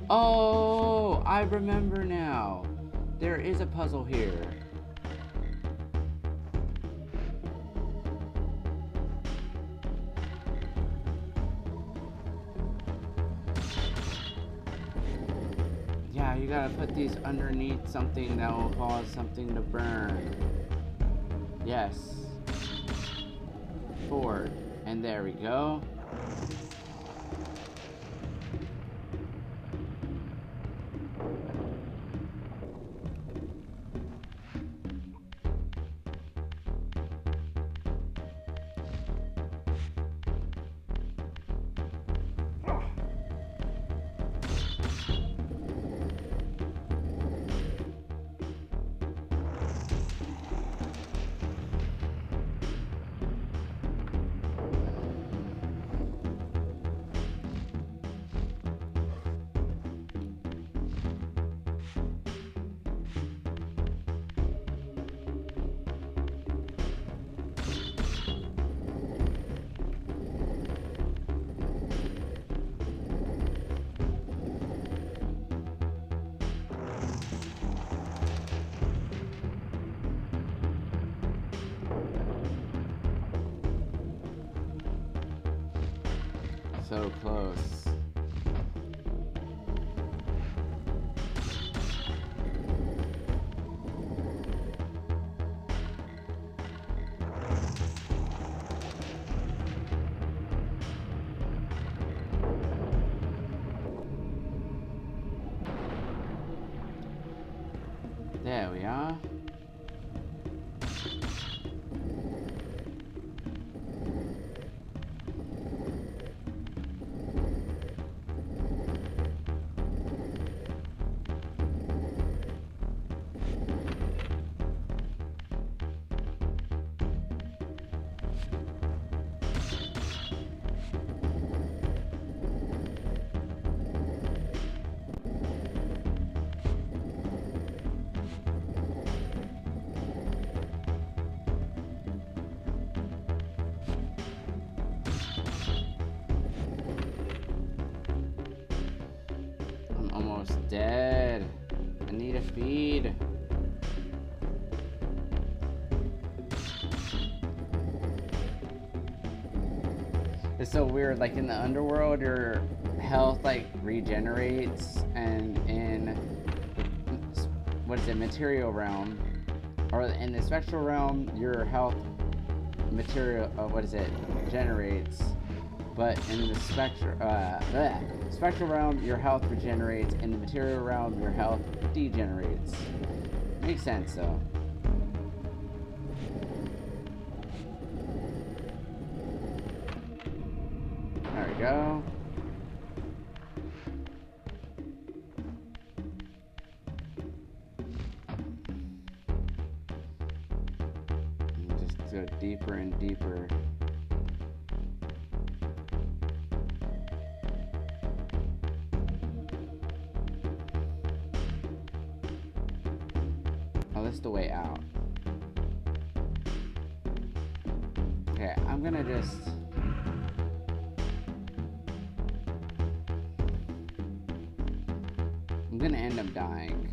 Oh, I remember now. There is a puzzle here. Yeah, you gotta put these underneath something that will cause something to burn. Yes. Forward. And there we go. So close. There we are. Dead. I need a feed. It's so weird, like in the Underworld your health like regenerates, and in what is it, material realm, or in the spectral realm, your health generates, but in the spectral realm, your health regenerates. In the material realm, your health degenerates. Makes sense, though. There we go. Just go deeper and deeper. Oh, this is the way out. Okay, I'm gonna just... I'm gonna end up dying.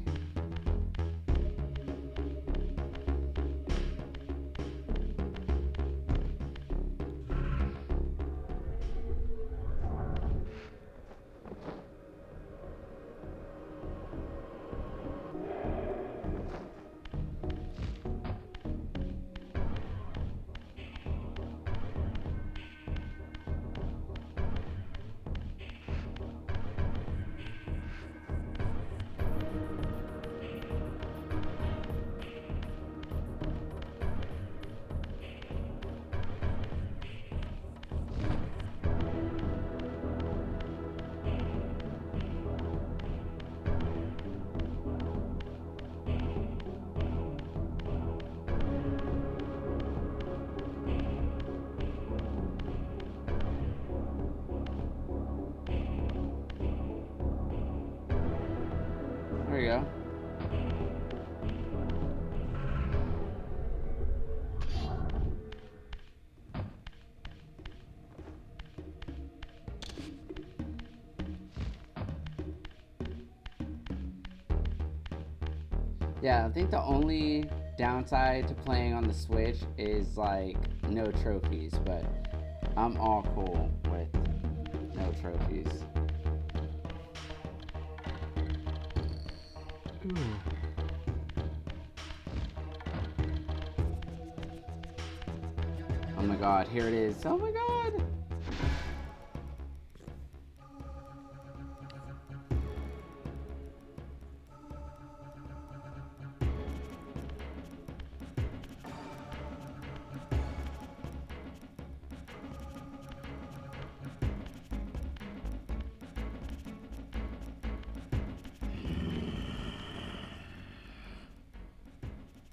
There you go. Yeah, I think the only downside to playing on the Switch is like no trophies, but I'm all cool with no trophies. Oh my god, here it is. Oh my god!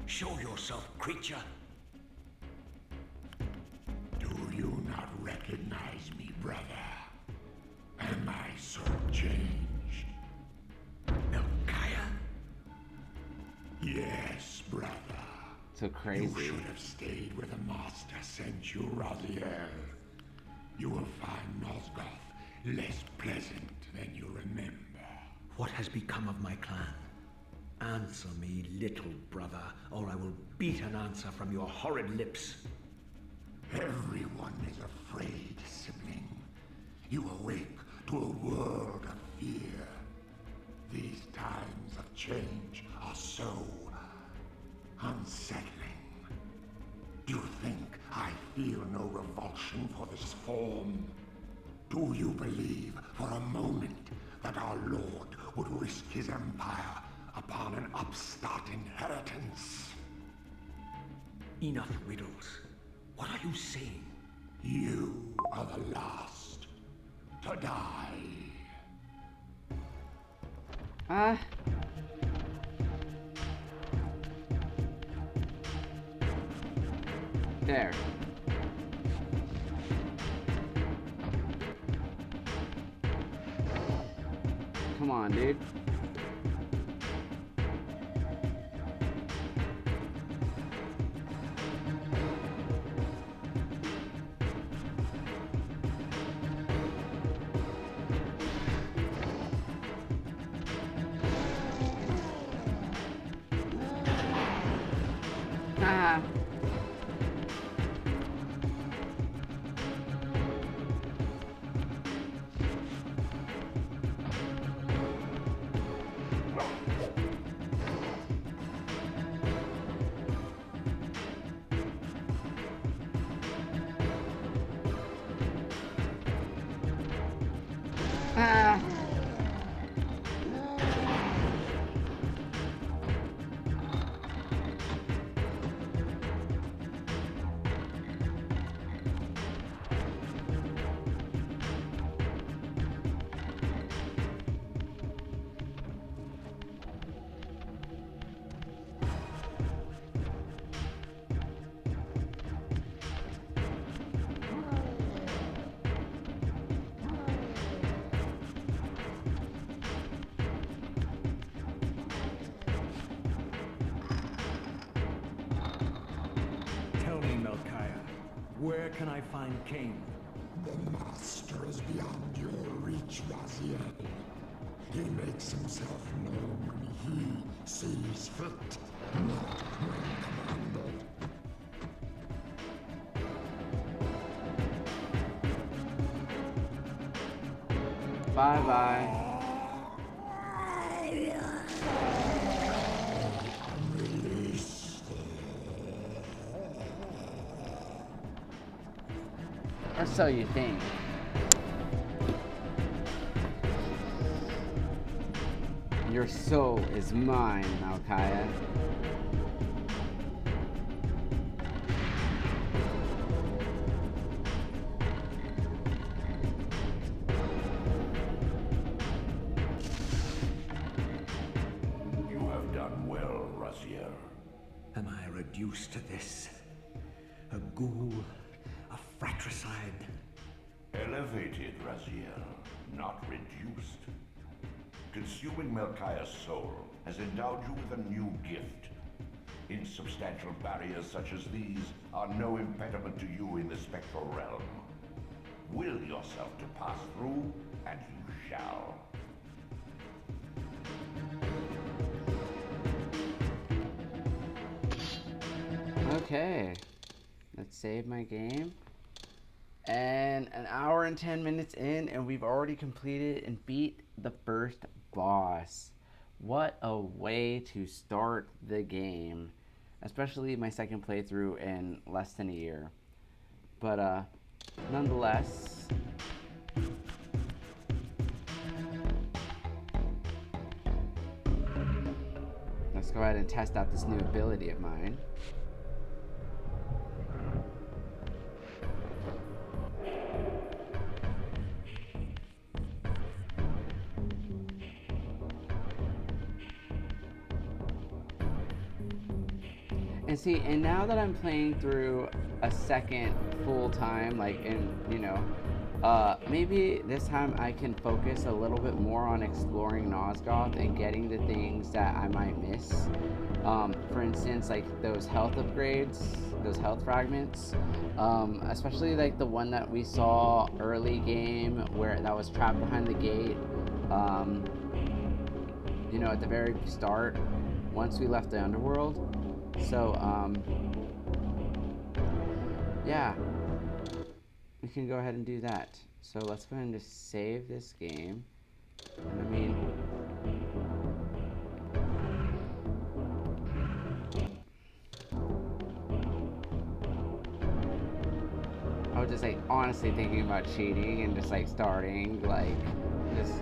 Show yourself, creature. Do you not recognize me, brother? Am I so changed? Melchaiah? Yes, brother. So crazy. You should have stayed where the master sent you, Raziel. You will find Nosgoth less pleasant than you remember. What has become of my clan? Answer me, little brother, or I will beat an answer from your horrid lips. Everyone is afraid, sibling. You awake to a world of fear. These times of change are so unsettling. Do you think I feel no revulsion for this form? Do you believe for a moment that our Lord would risk his empire upon an upstart inheritance? Enough riddles. What are you saying? You are the last to die. There. Come on, dude. Ah. Ah! Tell me, Melchaiah, where can I find Kain? The Master is beyond your reach, Raziel. He makes himself known when he sees fit, not when commanded. Bye-bye. Release. Or so you think. Your soul is mine, Melchaiah. You have done well, Raziel. Am I reduced to this? A ghoul? A fratricide? Elevated, Raziel, not reduced. Consuming Melchaiah's soul has endowed you with a new gift. Insubstantial barriers such as these are no impediment to you in the spectral realm. Will yourself to pass through, and you shall. Okay. Let's save my game. And an hour and 10 minutes in, and we've already completed and beat the first boss. What a way to start the game. Especially my second playthrough in less than a year. But, nonetheless, let's go ahead and test out this new ability of mine. And see, and now that I'm playing through a second full time, like maybe this time I can focus a little bit more on exploring Nosgoth and getting the things that I might miss. For instance, like those health upgrades, those health fragments, especially like the one that we saw early game where that was trapped behind the gate. At the very start, once we left the Underworld. So, yeah, we can go ahead and do that. So let's go ahead and just save this game. I was just like honestly thinking about cheating and just like starting like just.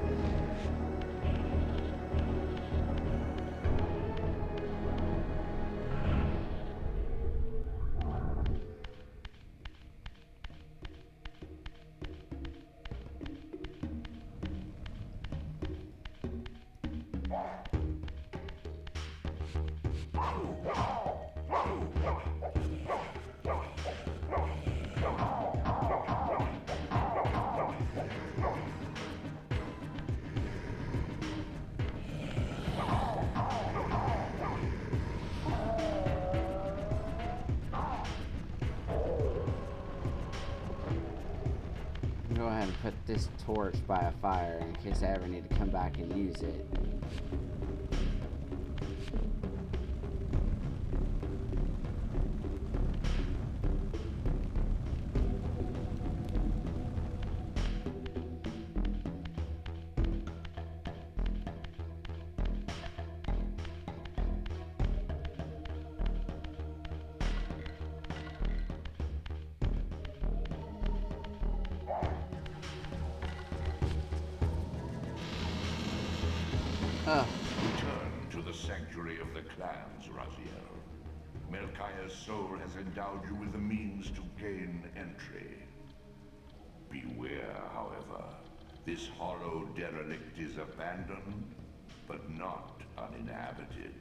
Go ahead and put this torch by a fire in case I ever need to come back and use it. Ugh. Return to the sanctuary of the clans, Raziel. Melchaiah's soul has endowed you with the means to gain entry. Beware, however. This hollow derelict is abandoned, but not uninhabited.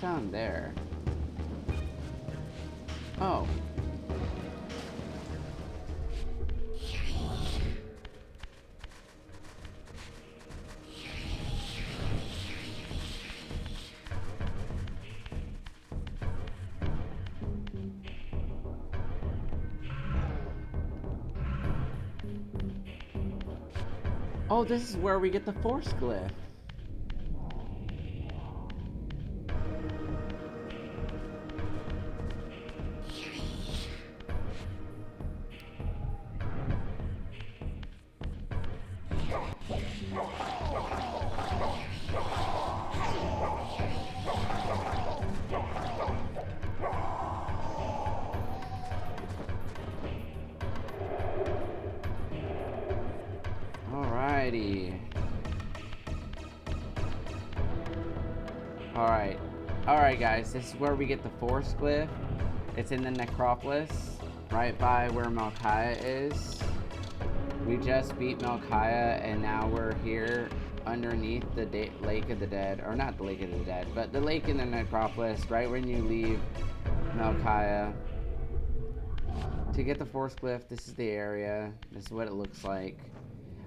Down there. Oh. Oh, this is where we get the force glyph. Alrighty. Alright guys, this is where we get the force glyph. It's in the necropolis, right by where Melchaiah is. We just beat Melchaiah and now we're here underneath the Lake of the Dead, or not the Lake of the Dead, but the lake in the necropolis, right when you leave Melchaiah. To get the force glyph, this is the area. This is what it looks like.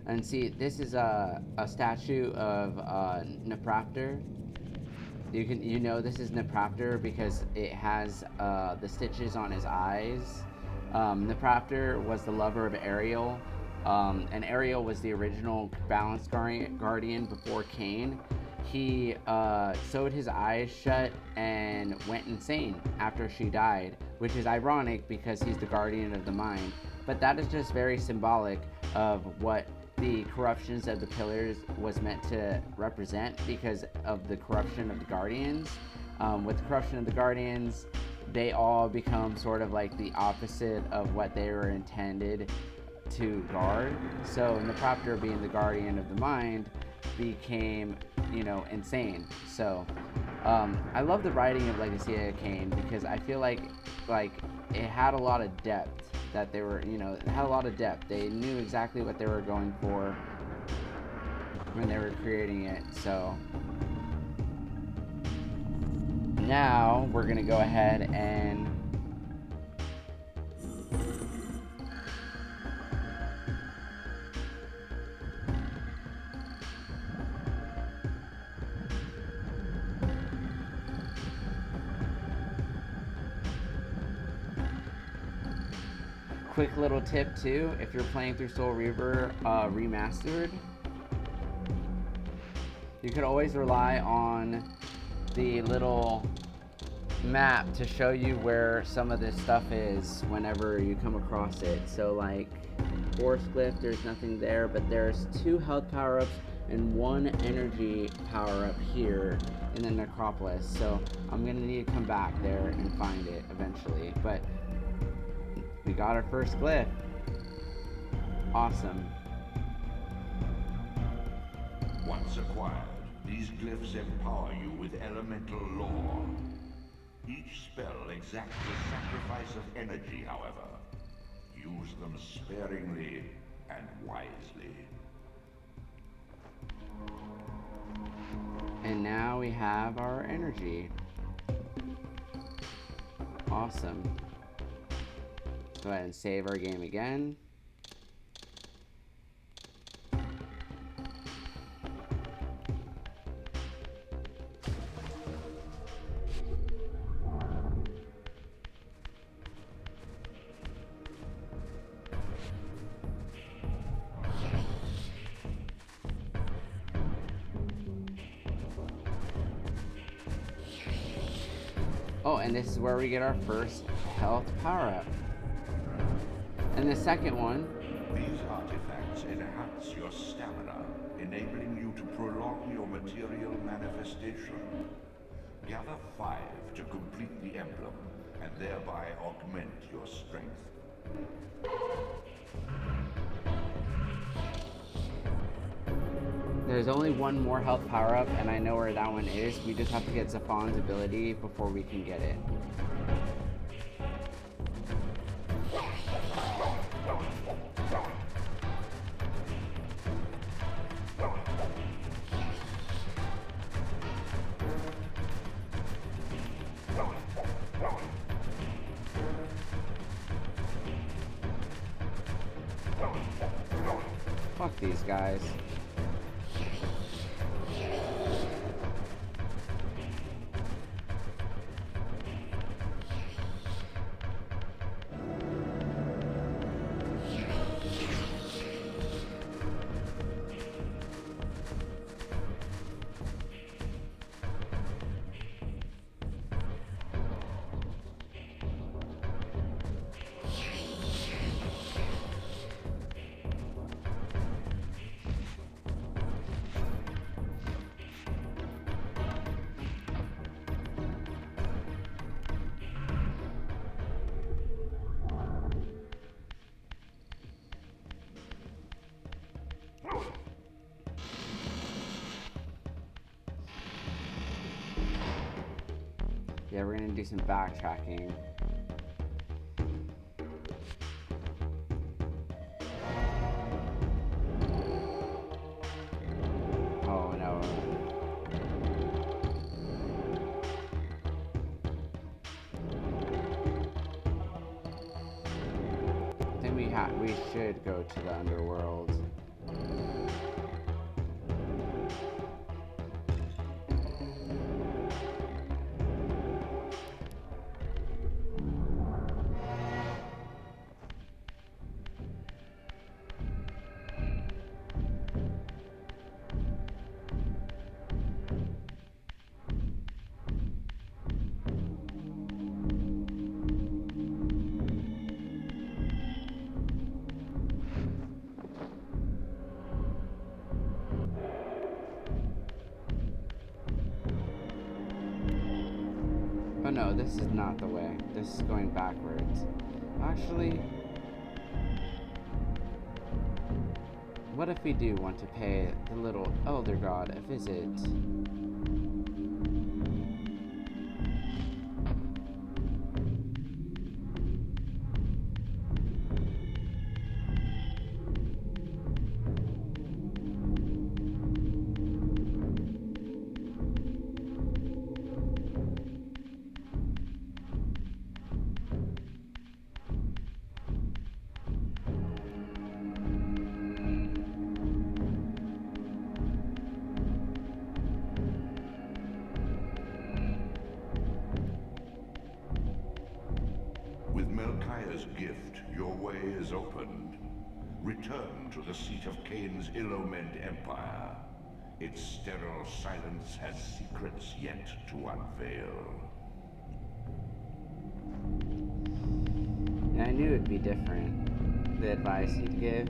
And see, this is a statue of Necropter. You know this is Necropter because it has the stitches on his eyes. Necropter was the lover of Ariel, and Ariel was the original balanced guardian before Kain. He sewed his eyes shut and went insane after she died, which is ironic because he's the guardian of the mind. But that is just very symbolic of what the corruptions of the pillars was meant to represent because of the corruption of the guardians. With the corruption of the guardians, they all become sort of like the opposite of what they were intended to guard. So Necropter, being the guardian of the mind, became, insane. So I love the writing of Legacy of Kain because I feel like it had a lot of depth. That they were, it had a lot of depth. They knew exactly what they were going for when they were creating it. So now we're gonna go ahead and quick little tip too, if you're playing through Soul Reaver Remastered, you could always rely on the little map to show you where some of this stuff is whenever you come across it. So like Force Glyph, there's nothing there, but there's 2 health power-ups and 1 energy power-up here in the necropolis. So I'm gonna need to come back there and find it eventually, but we got our first glyph. Awesome. Once acquired, these glyphs empower you with elemental lore. Each spell exacts a sacrifice of energy, however. Use them sparingly and wisely. And now we have our energy. Awesome. Go ahead and save our game again. Oh, and this is where we get our first health power-up. And the second one. These artifacts enhance your stamina, enabling you to prolong your material manifestation. Gather 5 to complete the emblem, and thereby augment your strength. There's only one more health power-up, and I know where that one is. We just have to get Zafon's ability before we can get it. Fuck these guys. Yeah, we're gonna do some backtracking. Oh no. Then we should go to the Underworld. Oh no, this is not the way. This is going backwards. Actually, what if we do want to pay the little elder god a visit? With Melchaiah's gift, your way is opened. Return to the seat of Kain's ill-omened empire. Its sterile silence has secrets yet to unveil. And I knew it'd be different, the advice he'd give.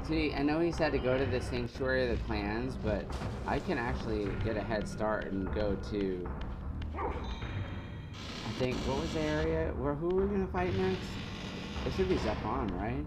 See, I know he said to go to the Sanctuary of the Clans, but I can actually get a head start and go to, I think, what was the area? Who were we going to fight next? It should be Zephon, right?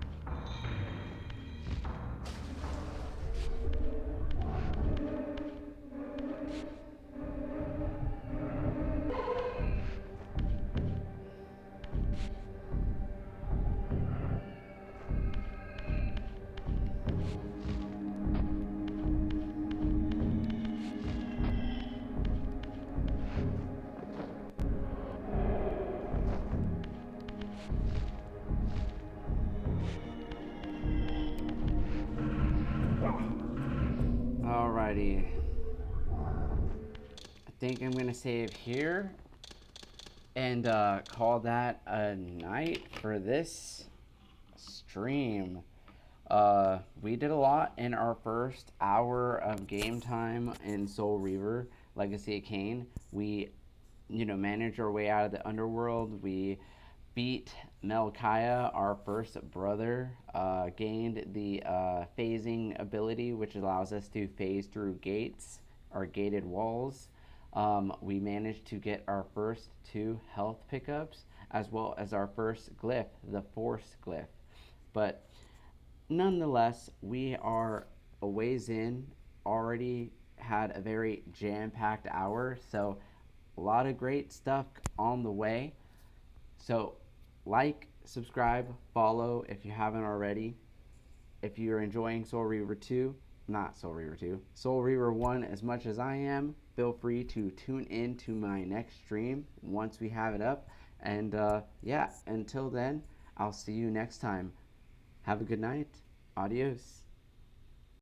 Alrighty. I think I'm gonna save here and call that a night for this stream. We did a lot in our first hour of game time in Soul Reaver Legacy of Kain. We, managed our way out of the Underworld. We beat Melchaiah, our first brother, gained the phasing ability, which allows us to phase through gates or gated walls. We managed to get our first 2 health pickups, as well as our first glyph, the Force glyph. But nonetheless, we are a ways in, already had a very jam-packed hour, so a lot of great stuff on the way. So like, subscribe, follow if you haven't already. If you're enjoying Soul Reaver 1 as much as I am, feel free to tune in to my next stream once we have it up. And yeah, until then, I'll see you next time. Have a good night. Adios.